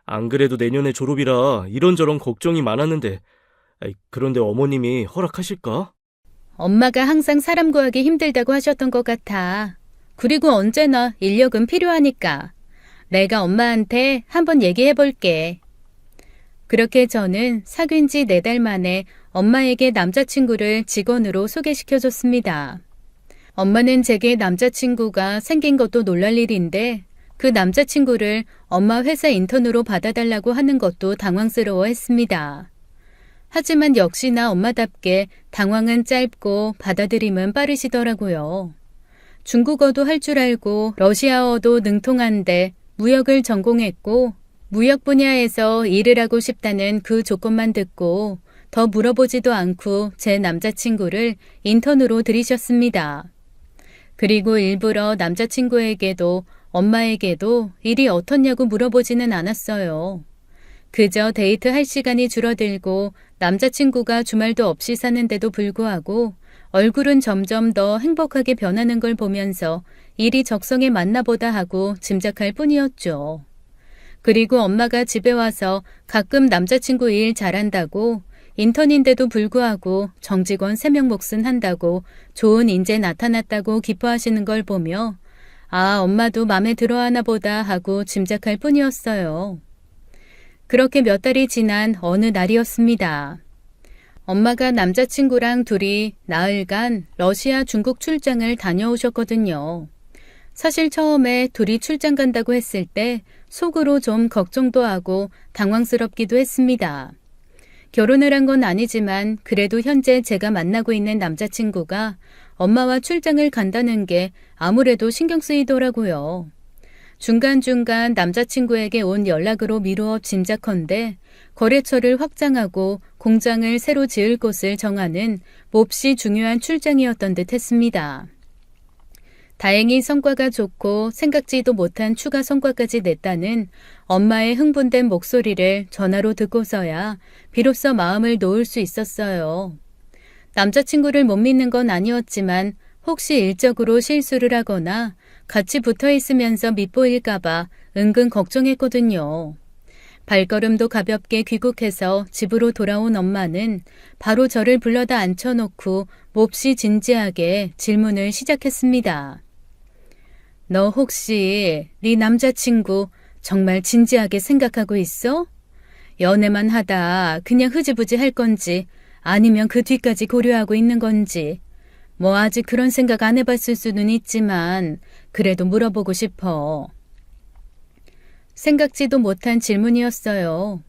안 그래도 내년에 졸업이라 이런저런 걱정이 많았는데, 그런데 어머님이 허락하실까? 엄마가 항상 사람 구하기 힘들다고 하셨던 것 같아. 그리고 언제나 인력은 필요하니까. 내가 엄마한테 한번 얘기해볼게. 그렇게 저는 사귄 지 4달 만에 엄마에게 남자친구를 직원으로 소개시켜줬습니다. 엄마는 제게 남자친구가 생긴 것도 놀랄 일인데 그 남자친구를 엄마 회사 인턴으로 받아달라고 하는 것도 당황스러워했습니다. 하지만 역시나 엄마답게 당황은 짧고 받아들임은 빠르시더라고요. 중국어도 할 줄 알고 러시아어도 능통한데 무역을 전공했고 무역 분야에서 일을 하고 싶다는 그 조건만 듣고 더 물어보지도 않고 제 남자친구를 인턴으로 들이셨습니다. 그리고 일부러 남자친구에게도 엄마에게도 일이 어떻냐고 물어보지는 않았어요. 그저 데이트할 시간이 줄어들고 남자친구가 주말도 없이 사는데도 불구하고 얼굴은 점점 더 행복하게 변하는 걸 보면서 일이 적성에 맞나 보다 하고 짐작할 뿐이었죠. 그리고 엄마가 집에 와서 가끔 남자친구 일 잘한다고 인턴인데도 불구하고 정직원 3명 몫은 한다고 좋은 인재 나타났다고 기뻐하시는 걸 보며 엄마도 맘에 들어하나 보다 하고 짐작할 뿐이었어요. 그렇게 몇 달이 지난 어느 날이었습니다. 엄마가 남자친구랑 둘이 나흘간 러시아 중국 출장을 다녀오셨거든요. 사실 처음에 둘이 출장 간다고 했을 때 속으로 좀 걱정도 하고 당황스럽기도 했습니다. 결혼을 한 건 아니지만 그래도 현재 제가 만나고 있는 남자친구가 엄마와 출장을 간다는 게 아무래도 신경 쓰이더라고요. 중간중간 남자친구에게 온 연락으로 미루어 짐작컨대 거래처를 확장하고 공장을 새로 지을 곳을 정하는 몹시 중요한 출장이었던 듯 했습니다. 다행히 성과가 좋고 생각지도 못한 추가 성과까지 냈다는 엄마의 흥분된 목소리를 전화로 듣고서야 비로소 마음을 놓을 수 있었어요. 남자친구를 못 믿는 건 아니었지만 혹시 일적으로 실수를 하거나 같이 붙어 있으면서 밉보일까봐 은근 걱정했거든요. 발걸음도 가볍게 귀국해서 집으로 돌아온 엄마는 바로 저를 불러다 앉혀놓고 몹시 진지하게 질문을 시작했습니다. 너 혹시 네 남자친구 정말 진지하게 생각하고 있어? 연애만 하다 그냥 흐지부지 할 건지 아니면 그 뒤까지 고려하고 있는 건지 뭐 아직 그런 생각 안 해봤을 수는 있지만 그래도 물어보고 싶어. 생각지도 못한 질문이었어요.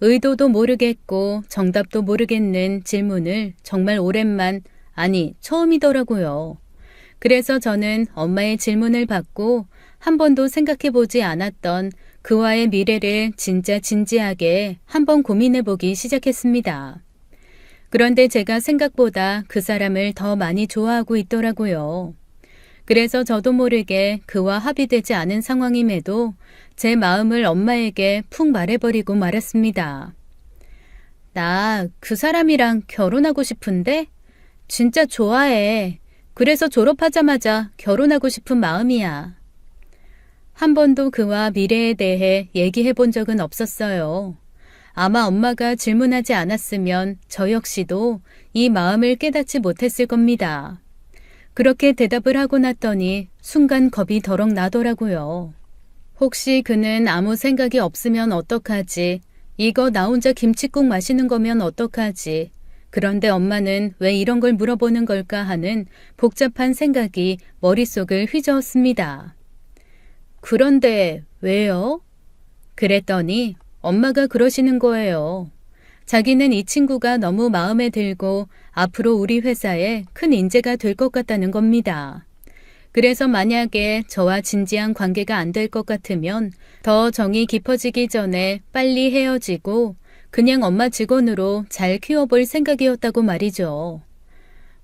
의도도 모르겠고 정답도 모르겠는 질문을 정말 오랜만, 아니 처음이더라고요. 그래서 저는 엄마의 질문을 받고 한 번도 생각해보지 않았던 그와의 미래를 진짜 진지하게 한번 고민해보기 시작했습니다. 그런데 제가 생각보다 그 사람을 더 많이 좋아하고 있더라고요. 그래서 저도 모르게 그와 합의되지 않은 상황임에도 제 마음을 엄마에게 푹 말해버리고 말았습니다. 나 그 사람이랑 결혼하고 싶은데? 진짜 좋아해. 그래서 졸업하자마자 결혼하고 싶은 마음이야. 한 번도 그와 미래에 대해 얘기해 본 적은 없었어요. 아마 엄마가 질문하지 않았으면 저 역시도 이 마음을 깨닫지 못했을 겁니다. 그렇게 대답을 하고 났더니 순간 겁이 덜컥 나더라고요. 혹시 그는 아무 생각이 없으면 어떡하지? 이거 나 혼자 김칫국 마시는 거면 어떡하지? 그런데 엄마는 왜 이런 걸 물어보는 걸까 하는 복잡한 생각이 머릿속을 휘저었습니다. 그런데 왜요? 그랬더니 엄마가 그러시는 거예요. 자기는 이 친구가 너무 마음에 들고 앞으로 우리 회사에 큰 인재가 될 것 같다는 겁니다. 그래서 만약에 저와 진지한 관계가 안 될 것 같으면 더 정이 깊어지기 전에 빨리 헤어지고 그냥 엄마 직원으로 잘 키워볼 생각이었다고 말이죠.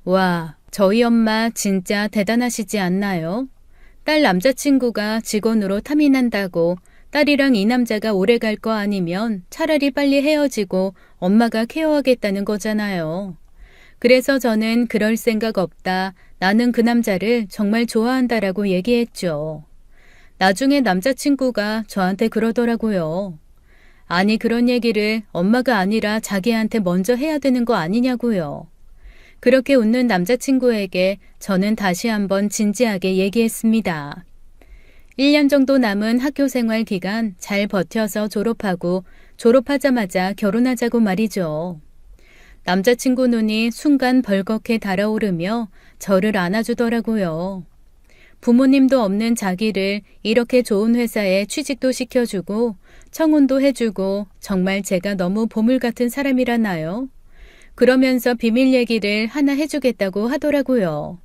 와, 저희 엄마 진짜 대단하시지 않나요? 딸 남자친구가 직원으로 탐이 난다고 딸이랑 이 남자가 오래 갈 거 아니면 차라리 빨리 헤어지고 엄마가 케어하겠다는 거잖아요. 그래서 저는 그럴 생각 없다. 나는 그 남자를 정말 좋아한다라고 얘기했죠. 나중에 남자친구가 저한테 그러더라고요. 아니 그런 얘기를 엄마가 아니라 자기한테 먼저 해야 되는 거 아니냐고요. 그렇게 웃는 남자친구에게 저는 다시 한번 진지하게 얘기했습니다. 1년 정도 남은 학교 생활 기간 잘 버텨서 졸업하고 졸업하자마자 결혼하자고 말이죠. 남자친구 눈이 순간 벌겋게 달아오르며 저를 안아주더라고요. 부모님도 없는 자기를 이렇게 좋은 회사에 취직도 시켜주고 청혼도 해주고 정말 제가 너무 보물 같은 사람이라나요? 그러면서 비밀 얘기를 하나 해주겠다고 하더라고요.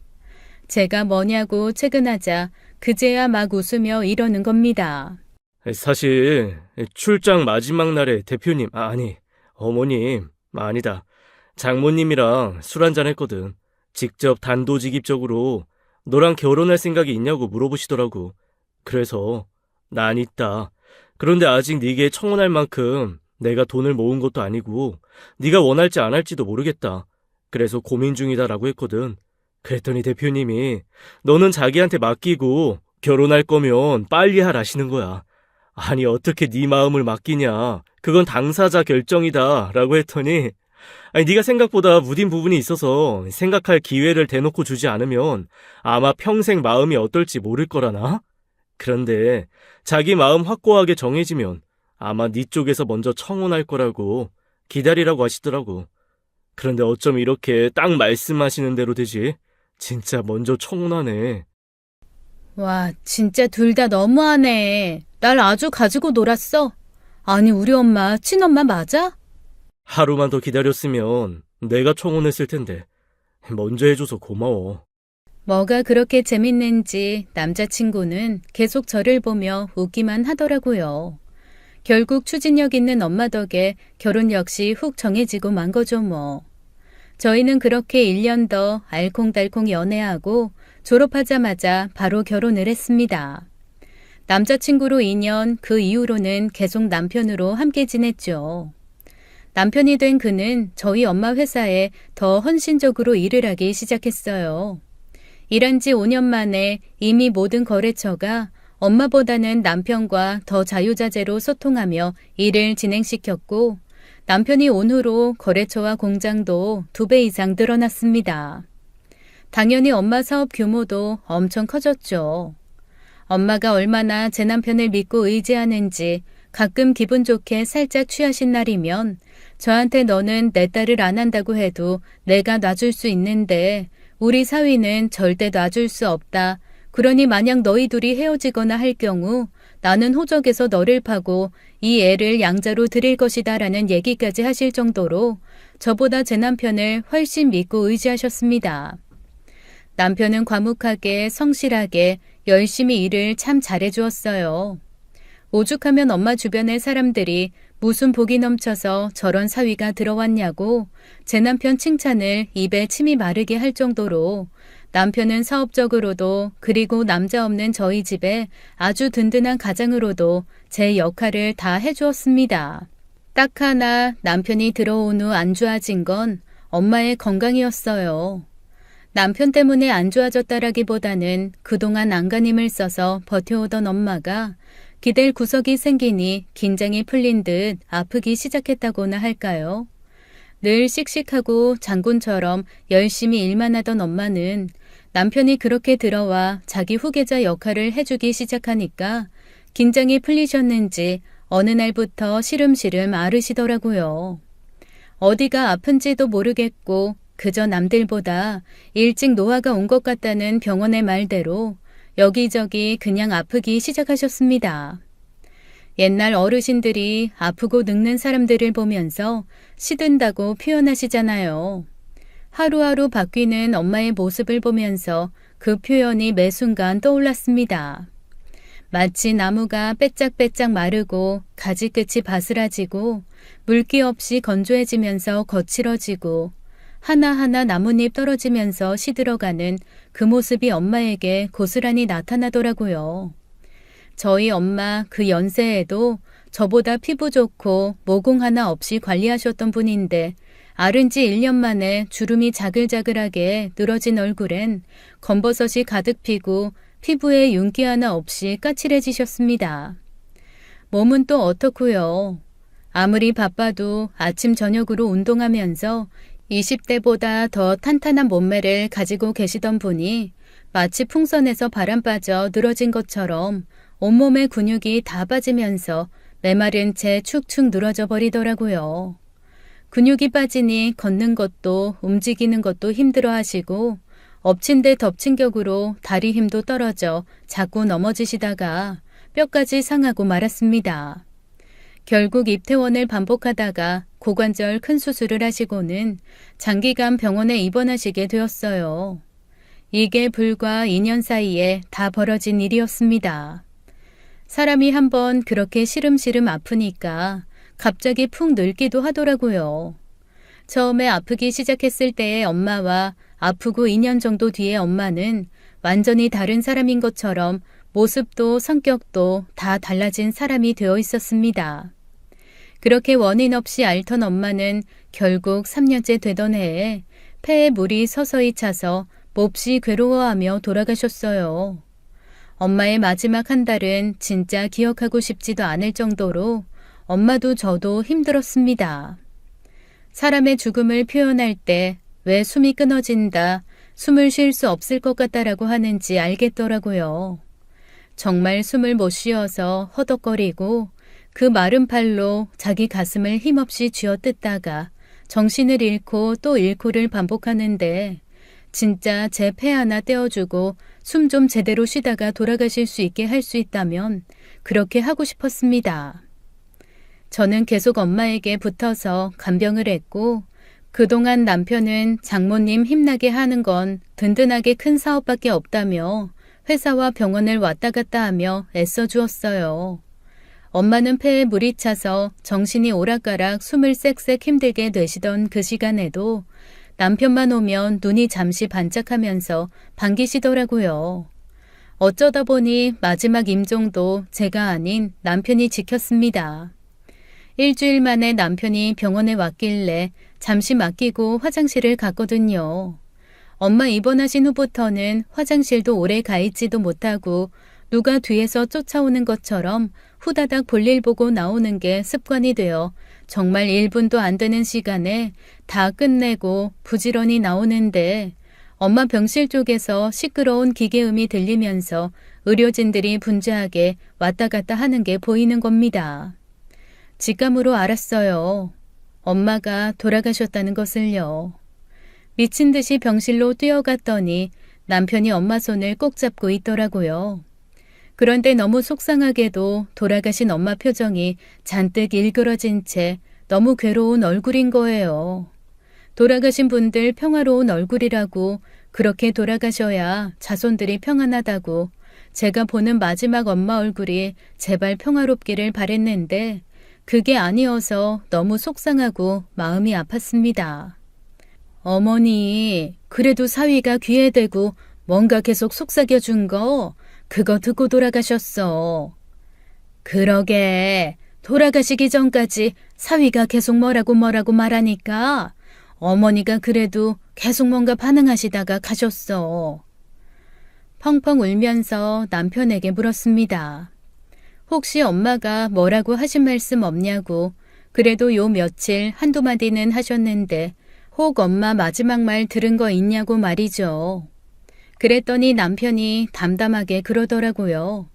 제가 뭐냐고 채근하자 그제야 막 웃으며 이러는 겁니다. 사실 출장 마지막 날에 대표님, 아니 어머님, 아니다. 장모님이랑 술 한잔 했거든. 직접 단도직입적으로 너랑 결혼할 생각이 있냐고 물어보시더라고. 그래서 난 있다. 그런데 아직 네게 청혼할 만큼 내가 돈을 모은 것도 아니고 네가 원할지 안 할지도 모르겠다. 그래서 고민 중이다라고 했거든. 그랬더니 대표님이 너는 자기한테 맡기고 결혼할 거면 빨리 하라시는 거야. 아니 어떻게 네 마음을 맡기냐. 그건 당사자 결정이다 라고 했더니 아니 네가 생각보다 무딘 부분이 있어서 생각할 기회를 대놓고 주지 않으면 아마 평생 마음이 어떨지 모를 거라나? 그런데 자기 마음 확고하게 정해지면 아마 네 쪽에서 먼저 청혼할 거라고 기다리라고 하시더라고. 그런데 어쩜 이렇게 딱 말씀하시는 대로 되지? 진짜 먼저 청혼하네. 와, 진짜 둘 다 너무하네. 날 아주 가지고 놀았어. 아니, 우리 엄마, 친엄마 맞아? 하루만 더 기다렸으면 내가 청혼했을 텐데 먼저 해줘서 고마워. 뭐가 그렇게 재밌는지 남자친구는 계속 저를 보며 웃기만 하더라고요. 결국 추진력 있는 엄마 덕에 결혼 역시 훅 정해지고 만 거죠 뭐. 저희는 그렇게 1년 더 알콩달콩 연애하고 졸업하자마자 바로 결혼을 했습니다. 남자친구로 2년, 그 이후로는 계속 남편으로 함께 지냈죠. 남편이 된 그는 저희 엄마 회사에 더 헌신적으로 일을 하기 시작했어요. 일한 지 5년 만에 이미 모든 거래처가 엄마보다는 남편과 더 자유자재로 소통하며 일을 진행시켰고 남편이 온 후로 거래처와 공장도 2배 이상 늘어났습니다. 당연히 엄마 사업 규모도 엄청 커졌죠. 엄마가 얼마나 제 남편을 믿고 의지하는지 가끔 기분 좋게 살짝 취하신 날이면 저한테 너는 내 딸을 안 한다고 해도 내가 놔줄 수 있는데 우리 사위는 절대 놔줄 수 없다. 그러니 만약 너희 둘이 헤어지거나 할 경우 나는 호적에서 너를 파고 이 애를 양자로 드릴 것이다 라는 얘기까지 하실 정도로 저보다 제 남편을 훨씬 믿고 의지하셨습니다. 남편은 과묵하게 성실하게 열심히 일을 참 잘해주었어요. 오죽하면 엄마 주변의 사람들이 무슨 복이 넘쳐서 저런 사위가 들어왔냐고 제 남편 칭찬을 입에 침이 마르게 할 정도로 남편은 사업적으로도 그리고 남자 없는 저희 집에 아주 든든한 가장으로도 제 역할을 다 해주었습니다. 딱 하나 남편이 들어온 후 안 좋아진 건 엄마의 건강이었어요. 남편 때문에 안 좋아졌다라기보다는 그동안 안간힘을 써서 버텨오던 엄마가 기댈 구석이 생기니 긴장이 풀린 듯 아프기 시작했다고나 할까요? 늘 씩씩하고 장군처럼 열심히 일만 하던 엄마는 남편이 그렇게 들어와 자기 후계자 역할을 해주기 시작하니까 긴장이 풀리셨는지 어느 날부터 시름시름 앓으시더라고요. 어디가 아픈지도 모르겠고 그저 남들보다 일찍 노화가 온 것 같다는 병원의 말대로 여기저기 그냥 아프기 시작하셨습니다. 옛날 어르신들이 아프고 늙는 사람들을 보면서 시든다고 표현하시잖아요. 하루하루 바뀌는 엄마의 모습을 보면서 그 표현이 매 순간 떠올랐습니다. 마치 나무가 빼짝빼짝 마르고 가지 끝이 바스라지고 물기 없이 건조해지면서 거칠어지고 하나하나 나뭇잎 떨어지면서 시들어가는 그 모습이 엄마에게 고스란히 나타나더라고요. 저희 엄마 그 연세에도 저보다 피부 좋고 모공 하나 없이 관리하셨던 분인데 앓은 지 1년 만에 주름이 자글자글하게 늘어진 얼굴엔 검버섯이 가득 피고 피부에 윤기 하나 없이 까칠해지셨습니다. 몸은 또 어떻고요? 아무리 바빠도 아침 저녁으로 운동하면서 20대보다 더 탄탄한 몸매를 가지고 계시던 분이 마치 풍선에서 바람 빠져 늘어진 것처럼 온몸의 근육이 다 빠지면서 메마른 채 축축 늘어져 버리더라고요. 근육이 빠지니 걷는 것도 움직이는 것도 힘들어 하시고 엎친 데 덮친 격으로 다리 힘도 떨어져 자꾸 넘어지시다가 뼈까지 상하고 말았습니다. 결국 입퇴원을 반복하다가 고관절 큰 수술을 하시고는 장기간 병원에 입원하시게 되었어요. 이게 불과 2년 사이에 다 벌어진 일이었습니다. 사람이 한번 그렇게 시름시름 아프니까 갑자기 푹 늙기도 하더라고요. 처음에 아프기 시작했을 때의 엄마와 아프고 2년 정도 뒤의 엄마는 완전히 다른 사람인 것처럼 모습도 성격도 다 달라진 사람이 되어 있었습니다. 그렇게 원인 없이 앓던 엄마는 결국 3년째 되던 해에 폐에 물이 서서히 차서 몹시 괴로워하며 돌아가셨어요. 엄마의 마지막 한 달은 진짜 기억하고 싶지도 않을 정도로 엄마도 저도 힘들었습니다. 사람의 죽음을 표현할 때 왜 숨이 끊어진다, 숨을 쉴 수 없을 것 같다라고 하는지 알겠더라고요. 정말 숨을 못 쉬어서 허덕거리고 그 마른 팔로 자기 가슴을 힘없이 쥐어뜯다가 정신을 잃고 또 잃고를 반복하는데 진짜 제 폐 하나 떼어주고 숨 좀 제대로 쉬다가 돌아가실 수 있게 할 수 있다면 그렇게 하고 싶었습니다. 저는 계속 엄마에게 붙어서 간병을 했고 그동안 남편은 장모님 힘나게 하는 건 든든하게 큰 사업밖에 없다며 회사와 병원을 왔다 갔다 하며 애써주었어요. 엄마는 폐에 물이 차서 정신이 오락가락 숨을 쌕쌕 힘들게 되시던 그 시간에도 남편만 오면 눈이 잠시 반짝하면서 반기시더라고요. 어쩌다 보니 마지막 임종도 제가 아닌 남편이 지켰습니다. 일주일 만에 남편이 병원에 왔길래 잠시 맡기고 화장실을 갔거든요. 엄마 입원하신 후부터는 화장실도 오래 가 있지도 못하고 누가 뒤에서 쫓아오는 것처럼 후다닥 볼일 보고 나오는 게 습관이 되어 정말 1분도 안 되는 시간에 다 끝내고 부지런히 나오는데 엄마 병실 쪽에서 시끄러운 기계음이 들리면서 의료진들이 분주하게 왔다 갔다 하는 게 보이는 겁니다. 직감으로 알았어요. 엄마가 돌아가셨다는 것을요. 미친 듯이 병실로 뛰어갔더니 남편이 엄마 손을 꼭 잡고 있더라고요. 그런데 너무 속상하게도 돌아가신 엄마 표정이 잔뜩 일그러진 채 너무 괴로운 얼굴인 거예요. 돌아가신 분들 평화로운 얼굴이라고 그렇게 돌아가셔야 자손들이 평안하다고 제가 보는 마지막 엄마 얼굴이 제발 평화롭기를 바랬는데 그게 아니어서 너무 속상하고 마음이 아팠습니다. 어머니, 그래도 사위가 귀에 대고 뭔가 계속 속삭여준 거, 그거 듣고 돌아가셨어. 그러게, 돌아가시기 전까지 사위가 계속 뭐라고 말하니까 어머니가 그래도 계속 뭔가 반응하시다가 가셨어. 펑펑 울면서 남편에게 물었습니다. 혹시 엄마가 뭐라고 하신 말씀 없냐고. 그래도 요 며칠 한두 마디는 하셨는데 혹 엄마 마지막 말 들은 거 있냐고 말이죠. 그랬더니 남편이 담담하게 그러더라고요.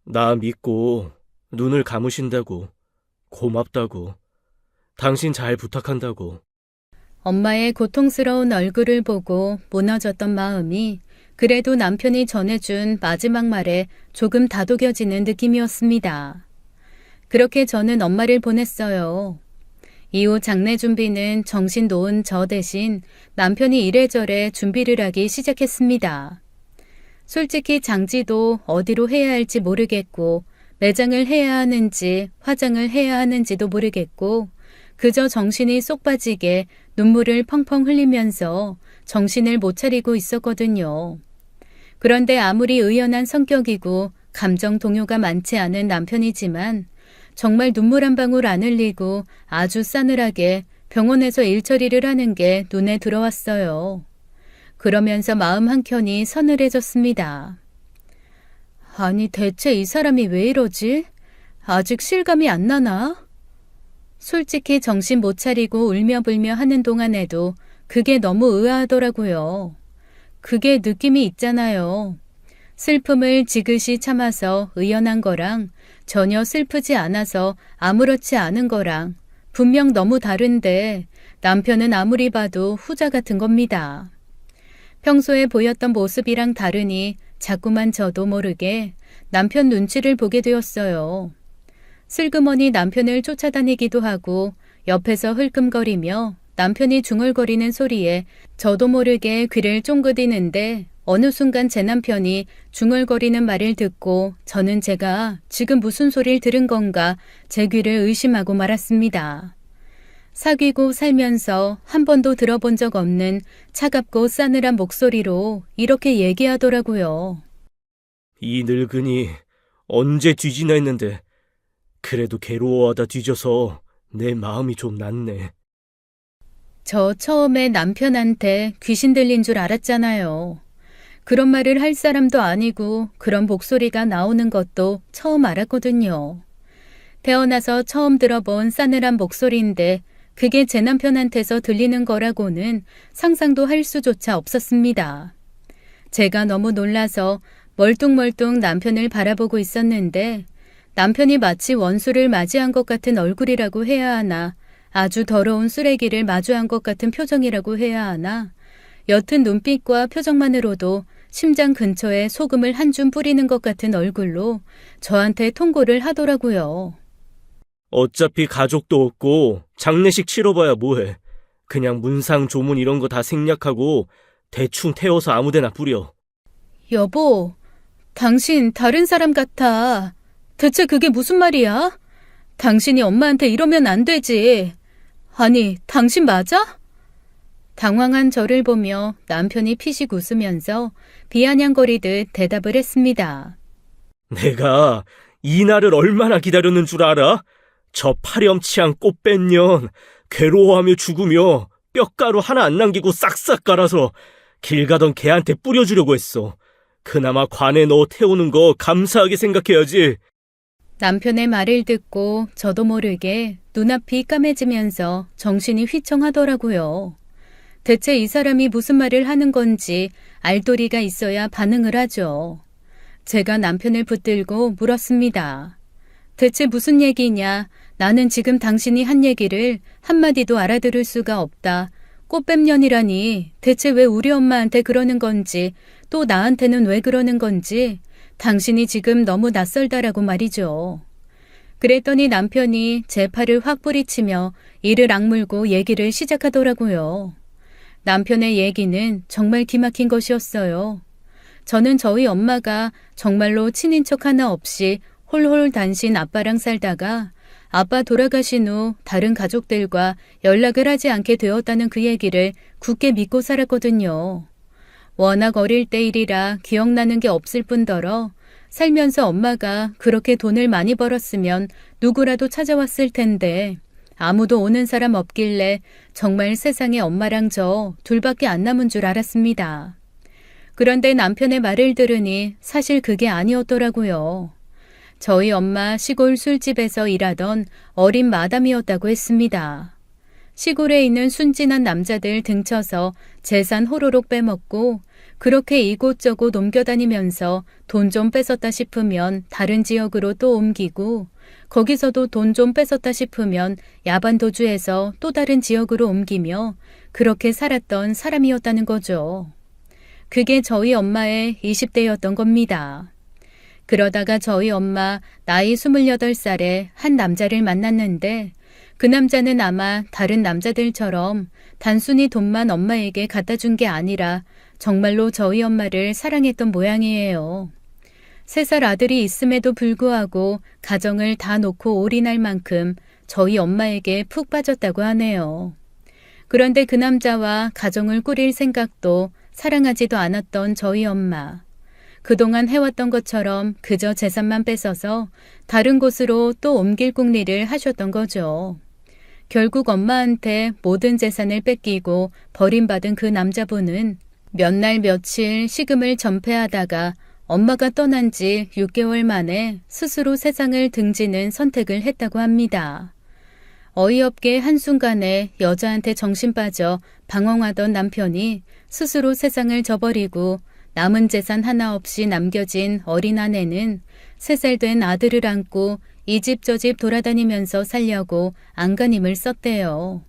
나 믿고 눈을 감으신다고, 고맙다고, 당신 잘 부탁한다고. 엄마의 고통스러운 얼굴을 보고 무너졌던 마음이 그래도 남편이 전해준 마지막 말에 조금 다독여지는 느낌이었습니다. 그렇게 저는 엄마를 보냈어요. 이후 장례 준비는 정신 놓은 저 대신 남편이 이래저래 준비를 하기 시작했습니다. 솔직히 장지도 어디로 해야 할지 모르겠고 매장을 해야 하는지 화장을 해야 하는지도 모르겠고 그저 정신이 쏙 빠지게 눈물을 펑펑 흘리면서 정신을 못 차리고 있었거든요. 그런데 아무리 의연한 성격이고 감정 동요가 많지 않은 남편이지만 정말 눈물 한 방울 안 흘리고 아주 싸늘하게 병원에서 일처리를 하는 게 눈에 들어왔어요. 그러면서 마음 한켠이 서늘해졌습니다. 아니 대체 이 사람이 왜 이러지? 아직 실감이 안 나나? 솔직히 정신 못 차리고 울며불며 하는 동안에도 그게 너무 의아하더라고요. 그게 느낌이 있잖아요. 슬픔을 지그시 참아서 의연한 거랑 전혀 슬프지 않아서 아무렇지 않은 거랑 분명 너무 다른데 남편은 아무리 봐도 후자 같은 겁니다. 평소에 보였던 모습이랑 다르니 자꾸만 저도 모르게 남편 눈치를 보게 되었어요. 슬그머니 남편을 쫓아다니기도 하고 옆에서 흘끔거리며 남편이 중얼거리는 소리에 저도 모르게 귀를 쫑긋이는데 어느 순간 제 남편이 중얼거리는 말을 듣고 저는 제가 지금 무슨 소리를 들은 건가 제 귀를 의심하고 말았습니다. 사귀고 살면서 한 번도 들어본 적 없는 차갑고 싸늘한 목소리로 이렇게 얘기하더라고요. 이 늙은이 언제 뒤지나 했는데 그래도 괴로워하다 뒤져서 내 마음이 좀 낫네. 저 처음에 남편한테 귀신 들린 줄 알았잖아요. 그런 말을 할 사람도 아니고 그런 목소리가 나오는 것도 처음 알았거든요. 태어나서 처음 들어본 싸늘한 목소리인데 그게 제 남편한테서 들리는 거라고는 상상도 할 수조차 없었습니다. 제가 너무 놀라서 멀뚱멀뚱 남편을 바라보고 있었는데 남편이 마치 원수를 맞이한 것 같은 얼굴이라고 해야 하나 아주 더러운 쓰레기를 마주한 것 같은 표정이라고 해야 하나 옅은 눈빛과 표정만으로도 심장 근처에 소금을 한 줌 뿌리는 것 같은 얼굴로 저한테 통고를 하더라고요. 어차피 가족도 없고 장례식 치러봐야 뭐해. 그냥 문상 조문 이런 거 다 생략하고 대충 태워서 아무데나 뿌려. 여보, 당신 다른 사람 같아. 대체 그게 무슨 말이야? 당신이 엄마한테 이러면 안 되지. 아니, 당신 맞아? 당황한 저를 보며 남편이 피식 웃으면서 비아냥거리듯 대답을 했습니다. 내가 이 날을 얼마나 기다렸는 줄 알아? 저 파렴치한 꽃뺀 년 괴로워하며 죽으며 뼈가루 하나 안 남기고 싹싹 갈아서 길 가던 개한테 뿌려주려고 했어. 그나마 관에 넣어 태우는 거 감사하게 생각해야지. 남편의 말을 듣고 저도 모르게 눈앞이 까매지면서 정신이 휘청하더라고요. 대체 이 사람이 무슨 말을 하는 건지 알도리가 있어야 반응을 하죠. 제가 남편을 붙들고 물었습니다. 대체 무슨 얘기냐? 나는 지금 당신이 한 얘기를 한마디도 알아들을 수가 없다. 꽃뱀년이라니 대체 왜 우리 엄마한테 그러는 건지 또 나한테는 왜 그러는 건지 당신이 지금 너무 낯설다라고 말이죠. 그랬더니 남편이 제 팔을 확 뿌리치며 이를 악물고 얘기를 시작하더라고요. 남편의 얘기는 정말 기막힌 것이었어요. 저는 저희 엄마가 정말로 친인척 하나 없이 홀홀 단신 아빠랑 살다가 아빠 돌아가신 후 다른 가족들과 연락을 하지 않게 되었다는 그 얘기를 굳게 믿고 살았거든요. 워낙 어릴 때 일이라 기억나는 게 없을 뿐더러 살면서 엄마가 그렇게 돈을 많이 벌었으면 누구라도 찾아왔을 텐데 아무도 오는 사람 없길래 정말 세상에 엄마랑 저 둘밖에 안 남은 줄 알았습니다. 그런데 남편의 말을 들으니 사실 그게 아니었더라고요. 저희 엄마 시골 술집에서 일하던 어린 마담이었다고 했습니다. 시골에 있는 순진한 남자들 등쳐서 재산 호로록 빼먹고 그렇게 이곳저곳 옮겨다니면서 돈 좀 뺏었다 싶으면 다른 지역으로 또 옮기고 거기서도 돈 좀 뺏었다 싶으면 야반 도주해서 또 다른 지역으로 옮기며 그렇게 살았던 사람이었다는 거죠. 그게 저희 엄마의 20대였던 겁니다. 그러다가 저희 엄마 나이 28살에 한 남자를 만났는데 그 남자는 아마 다른 남자들처럼 단순히 돈만 엄마에게 갖다 준 게 아니라 정말로 저희 엄마를 사랑했던 모양이에요. 3살 아들이 있음에도 불구하고 가정을 다 놓고 올인할 만큼 저희 엄마에게 푹 빠졌다고 하네요. 그런데 그 남자와 가정을 꾸릴 생각도 사랑하지도 않았던 저희 엄마. 그동안 해왔던 것처럼 그저 재산만 뺏어서 다른 곳으로 또 옮길 궁리를 하셨던 거죠. 결국 엄마한테 모든 재산을 뺏기고 버림받은 그 남자분은 몇 날 며칠 식음을 전폐하다가 엄마가 떠난 지 6개월 만에 스스로 세상을 등지는 선택을 했다고 합니다. 어이없게 한순간에 여자한테 정신 빠져 방황하던 남편이 스스로 세상을 저버리고 남은 재산 하나 없이 남겨진 어린 아내는 3살 된 아들을 안고 이 집 저 집 돌아다니면서 살려고 안간힘을 썼대요.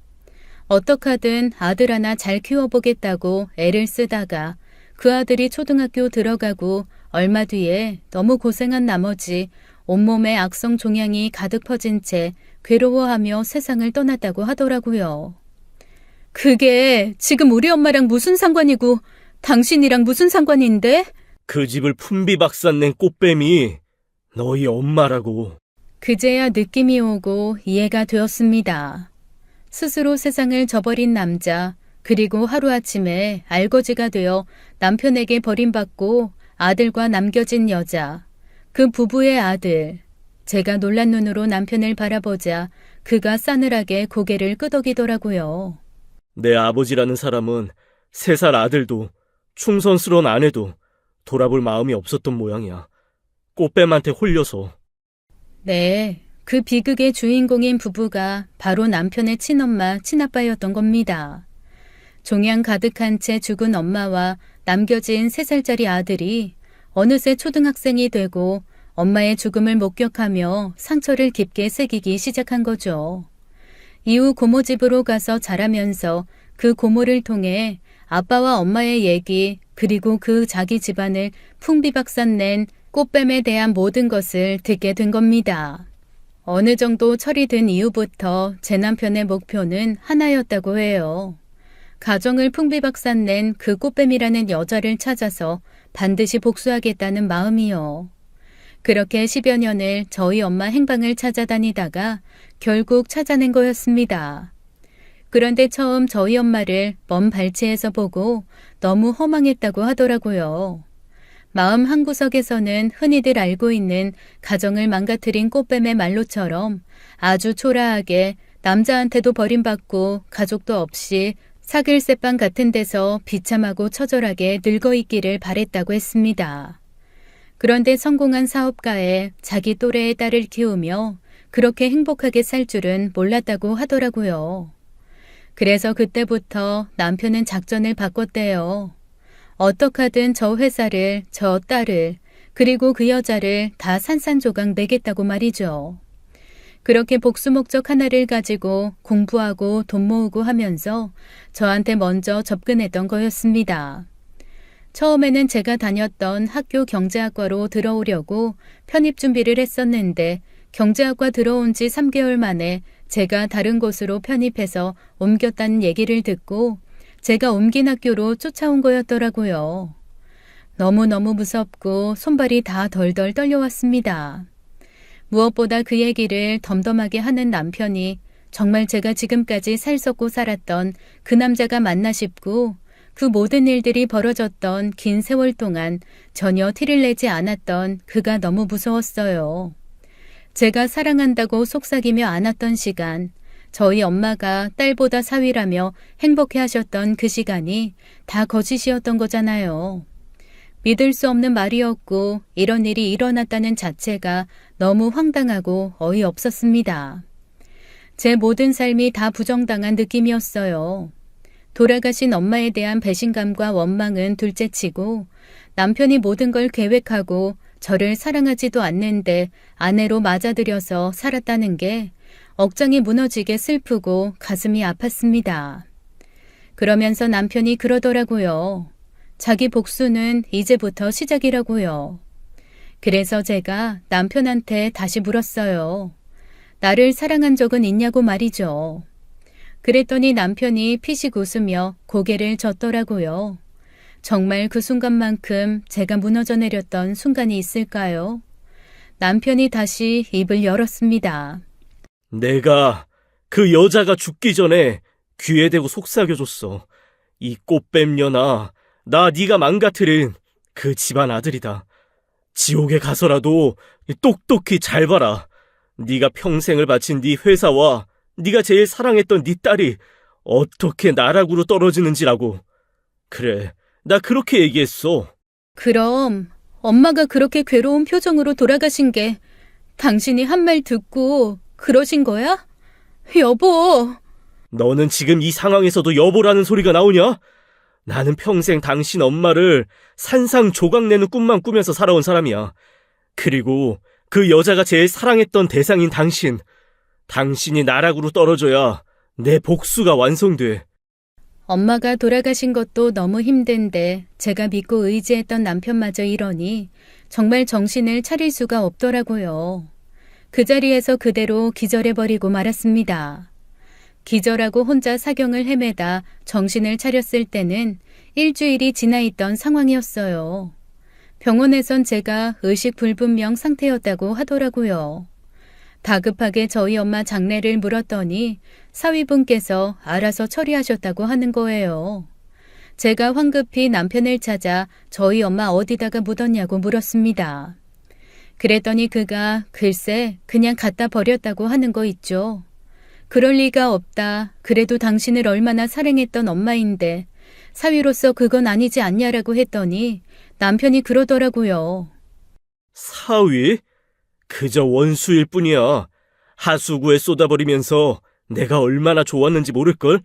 어떡하든 아들 하나 잘 키워보겠다고 애를 쓰다가 그 아들이 초등학교 들어가고 얼마 뒤에 너무 고생한 나머지 온몸에 악성 종양이 가득 퍼진 채 괴로워하며 세상을 떠났다고 하더라고요. 그게 지금 우리 엄마랑 무슨 상관이고 당신이랑 무슨 상관인데? 그 집을 품비박산 꽃뱀이 너희 엄마라고. 그제야 느낌이 오고 이해가 되었습니다. 스스로 세상을 저버린 남자, 그리고 하루아침에 알거지가 되어 남편에게 버림받고 아들과 남겨진 여자, 그 부부의 아들. 제가 놀란 눈으로 남편을 바라보자 그가 싸늘하게 고개를 끄덕이더라고요. 내 아버지라는 사람은 3살 아들도 충성스러운 아내도 돌아볼 마음이 없었던 모양이야. 꽃뱀한테 홀려서. 네, 그 비극의 주인공인 부부가 바로 남편의 친엄마, 친아빠였던 겁니다. 종양 가득한 채 죽은 엄마와 남겨진 3살짜리 아들이 어느새 초등학생이 되고 엄마의 죽음을 목격하며 상처를 깊게 새기기 시작한 거죠. 이후 고모 집으로 가서 자라면서 그 고모를 통해 아빠와 엄마의 얘기 그리고 그 자기 집안을 풍비박산 낸 꽃뱀에 대한 모든 것을 듣게 된 겁니다. 어느 정도 철이 든 이후부터 제 남편의 목표는 하나였다고 해요. 가정을 풍비박산 낸 그 꽃뱀이라는 여자를 찾아서 반드시 복수하겠다는 마음이요. 그렇게 10여 년을 저희 엄마 행방을 찾아다니다가 결국 찾아낸 거였습니다. 그런데 처음 저희 엄마를 먼 발치에서 보고 너무 허망했다고 하더라고요. 마음 한구석에서는 흔히들 알고 있는 가정을 망가뜨린 꽃뱀의 말로처럼 아주 초라하게 남자한테도 버림받고 가족도 없이 사글세방 같은 데서 비참하고 처절하게 늙어있기를 바랬다고 했습니다. 그런데 성공한 사업가에 자기 또래의 딸을 키우며 그렇게 행복하게 살 줄은 몰랐다고 하더라고요. 그래서 그때부터 남편은 작전을 바꿨대요. 어떡하든 저 회사를, 저 딸을, 그리고 그 여자를 다 산산조각 내겠다고 말이죠. 그렇게 복수 목적 하나를 가지고 공부하고 돈 모으고 하면서 저한테 먼저 접근했던 거였습니다. 처음에는 제가 다녔던 학교 경제학과로 들어오려고 편입 준비를 했었는데 경제학과 들어온 지 3개월 만에 제가 다른 곳으로 편입해서 옮겼다는 얘기를 듣고 제가 옮긴 학교로 쫓아온 거였더라고요. 너무너무 무섭고 손발이 다 덜덜 떨려왔습니다. 무엇보다 그 얘기를 덤덤하게 하는 남편이 정말 제가 지금까지 살썩고 살았던 그 남자가 맞나 싶고 그 모든 일들이 벌어졌던 긴 세월 동안 전혀 티를 내지 않았던 그가 너무 무서웠어요. 제가 사랑한다고 속삭이며 안았던 시간, 저희 엄마가 딸보다 사위라며 행복해 하셨던 그 시간이 다 거짓이었던 거잖아요. 믿을 수 없는 말이었고 이런 일이 일어났다는 자체가 너무 황당하고 어이없었습니다. 제 모든 삶이 다 부정당한 느낌이었어요. 돌아가신 엄마에 대한 배신감과 원망은 둘째치고 남편이 모든 걸 계획하고 저를 사랑하지도 않는데 아내로 맞아들여서 살았다는 게 억장이 무너지게 슬프고 가슴이 아팠습니다. 그러면서 남편이 그러더라고요. 자기 복수는 이제부터 시작이라고요. 그래서 제가 남편한테 다시 물었어요. 나를 사랑한 적은 있냐고 말이죠. 그랬더니 남편이 피식 웃으며 고개를 젓더라고요. 정말 그 순간만큼 제가 무너져 내렸던 순간이 있을까요? 남편이 다시 입을 열었습니다. 내가 그 여자가 죽기 전에 귀에 대고 속삭여줬어. 이 꽃뱀년아, 나 네가 망가뜨린 그 집안 아들이다. 지옥에 가서라도 똑똑히 잘 봐라. 네가 평생을 바친 네 회사와 네가 제일 사랑했던 네 딸이 어떻게 나락으로 떨어지는지라고. 그래, 나 그렇게 얘기했어. 그럼 엄마가 그렇게 괴로운 표정으로 돌아가신 게 당신이 한 말 듣고 그러신 거야? 여보! 너는 지금 이 상황에서도 여보라는 소리가 나오냐? 나는 평생 당신 엄마를 산상조각내는 꿈만 꾸면서 살아온 사람이야. 그리고 그 여자가 제일 사랑했던 대상인 당신이 나락으로 떨어져야 내 복수가 완성돼. 엄마가 돌아가신 것도 너무 힘든데 제가 믿고 의지했던 남편마저 이러니 정말 정신을 차릴 수가 없더라고요. 그 자리에서 그대로 기절해버리고 말았습니다. 기절하고 혼자 사경을 헤매다 정신을 차렸을 때는 일주일이 지나 있던 상황이었어요. 병원에선 제가 의식불분명 상태였다고 하더라고요. 다급하게 저희 엄마 장례를 물었더니 사위분께서 알아서 처리하셨다고 하는 거예요. 제가 황급히 남편을 찾아 저희 엄마 어디다가 묻었냐고 물었습니다. 그랬더니 그가 글쎄 그냥 갖다 버렸다고 하는 거 있죠. 그럴 리가 없다. 그래도 당신을 얼마나 사랑했던 엄마인데 사위로서 그건 아니지 않냐라고 했더니 남편이 그러더라고요. 사위? 그저 원수일 뿐이야. 하수구에 쏟아버리면서 내가 얼마나 좋았는지 모를걸?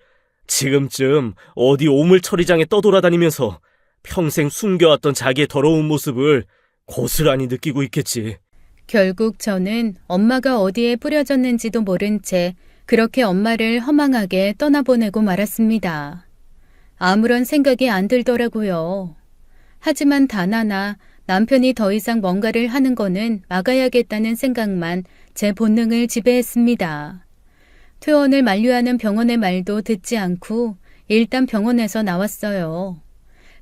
지금쯤 어디 오물처리장에 떠돌아다니면서 평생 숨겨왔던 자기의 더러운 모습을 고스란히 느끼고 있겠지. 결국 저는 엄마가 어디에 뿌려졌는지도 모른 채 그렇게 엄마를 허망하게 떠나보내고 말았습니다. 아무런 생각이 안 들더라고요. 하지만 단 하나 남편이 더 이상 뭔가를 하는 거는 막아야겠다는 생각만 제 본능을 지배했습니다. 퇴원을 만류하는 병원의 말도 듣지 않고 일단 병원에서 나왔어요.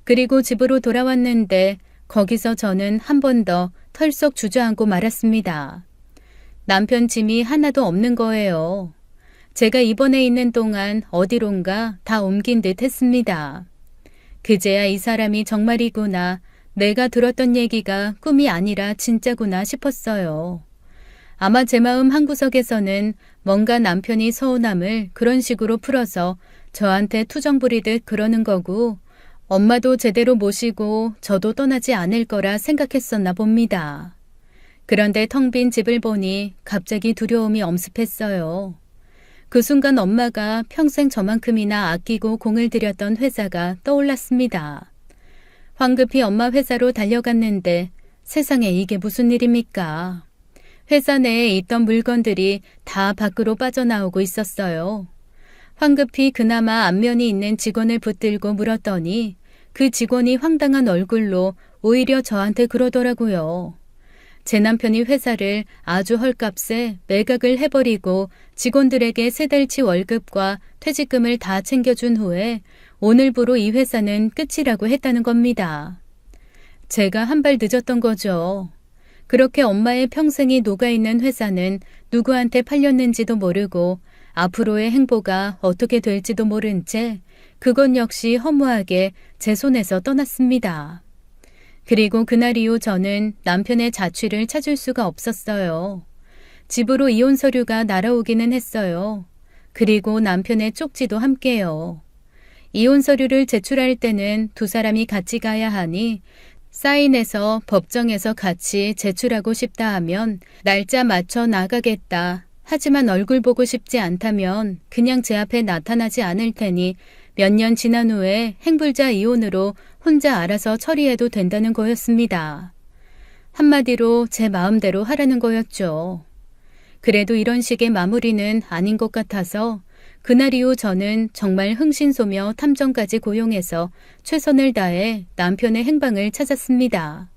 그리고 집으로 돌아왔는데 거기서 저는 한 번 더 털썩 주저앉고 말았습니다. 남편 짐이 하나도 없는 거예요. 제가 입원해 있는 동안 어디론가 다 옮긴 듯 했습니다. 그제야 이 사람이 정말이구나. 내가 들었던 얘기가 꿈이 아니라 진짜구나 싶었어요. 아마 제 마음 한구석에서는 뭔가 남편이 서운함을 그런 식으로 풀어서 저한테 투정 부리듯 그러는 거고 엄마도 제대로 모시고 저도 떠나지 않을 거라 생각했었나 봅니다. 그런데 텅 빈 집을 보니 갑자기 두려움이 엄습했어요. 그 순간 엄마가 평생 저만큼이나 아끼고 공을 들였던 회사가 떠올랐습니다. 황급히 엄마 회사로 달려갔는데 세상에 이게 무슨 일입니까? 회사 내에 있던 물건들이 다 밖으로 빠져나오고 있었어요. 황급히 그나마 안면이 있는 직원을 붙들고 물었더니 그 직원이 황당한 얼굴로 오히려 저한테 그러더라고요. 제 남편이 회사를 아주 헐값에 매각을 해버리고 직원들에게 3달치 월급과 퇴직금을 다 챙겨준 후에 오늘부로 이 회사는 끝이라고 했다는 겁니다. 제가 한 발 늦었던 거죠. 그렇게 엄마의 평생이 녹아있는 회사는 누구한테 팔렸는지도 모르고 앞으로의 행보가 어떻게 될지도 모른 채 그건 역시 허무하게 제 손에서 떠났습니다. 그리고 그날 이후 저는 남편의 자취를 찾을 수가 없었어요. 집으로 이혼 서류가 날아오기는 했어요. 그리고 남편의 쪽지도 함께요. 이혼 서류를 제출할 때는 두 사람이 같이 가야 하니 사인해서 법정에서 같이 제출하고 싶다 하면 날짜 맞춰 나가겠다. 하지만 얼굴 보고 싶지 않다면 그냥 제 앞에 나타나지 않을 테니 몇 년 지난 후에 행불자 이혼으로 혼자 알아서 처리해도 된다는 거였습니다. 한마디로 제 마음대로 하라는 거였죠. 그래도 이런 식의 마무리는 아닌 것 같아서 그날 이후 저는 정말 흥신소며 탐정까지 고용해서 최선을 다해 남편의 행방을 찾았습니다.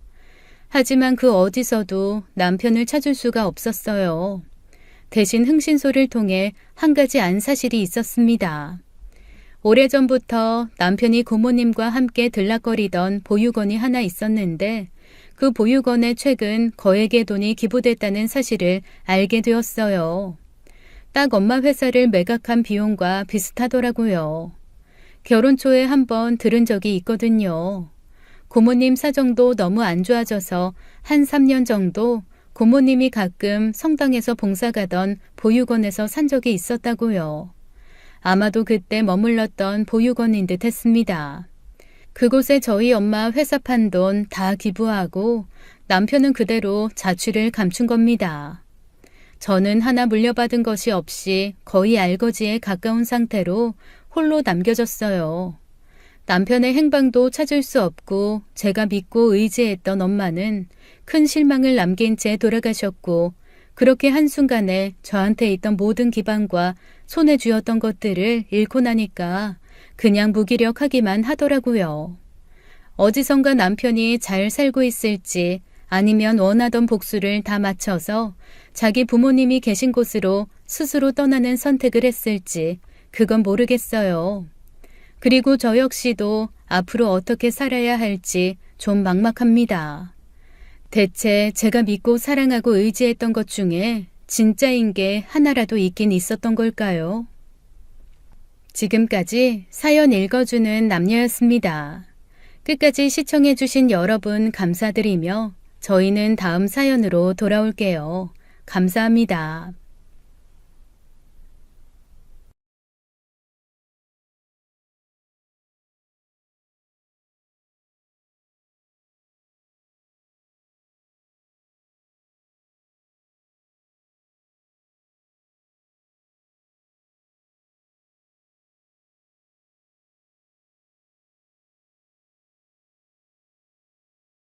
하지만 그 어디서도 남편을 찾을 수가 없었어요. 대신 흥신소를 통해 한 가지 안 사실이 있었습니다. 오래전부터 남편이 고모님과 함께 들락거리던 보육원이 하나 있었는데 그 보육원에 최근 거액의 돈이 기부됐다는 사실을 알게 되었어요. 딱 엄마 회사를 매각한 비용과 비슷하더라고요. 결혼 초에 한번 들은 적이 있거든요. 고모님 사정도 너무 안 좋아져서 한 3년 정도 고모님이 가끔 성당에서 봉사 가던 보육원에서 산 적이 있었다고요. 아마도 그때 머물렀던 보육원인 듯 했습니다. 그곳에 저희 엄마 회사 판 돈 다 기부하고 남편은 그대로 자취를 감춘 겁니다. 저는 하나 물려받은 것이 없이 거의 알거지에 가까운 상태로 홀로 남겨졌어요. 남편의 행방도 찾을 수 없고 제가 믿고 의지했던 엄마는 큰 실망을 남긴 채 돌아가셨고 그렇게 한순간에 저한테 있던 모든 기반과 손에 쥐었던 것들을 잃고 나니까 그냥 무기력하기만 하더라고요. 어디선가 남편이 잘 살고 있을지 아니면 원하던 복수를 다 마쳐서 자기 부모님이 계신 곳으로 스스로 떠나는 선택을 했을지 그건 모르겠어요. 그리고 저 역시도 앞으로 어떻게 살아야 할지 좀 막막합니다. 대체 제가 믿고 사랑하고 의지했던 것 중에 진짜인 게 하나라도 있긴 있었던 걸까요? 지금까지 사연 읽어주는 남녀였습니다. 끝까지 시청해주신 여러분 감사드리며 저희는 다음 사연으로 돌아올게요. 감사합니다.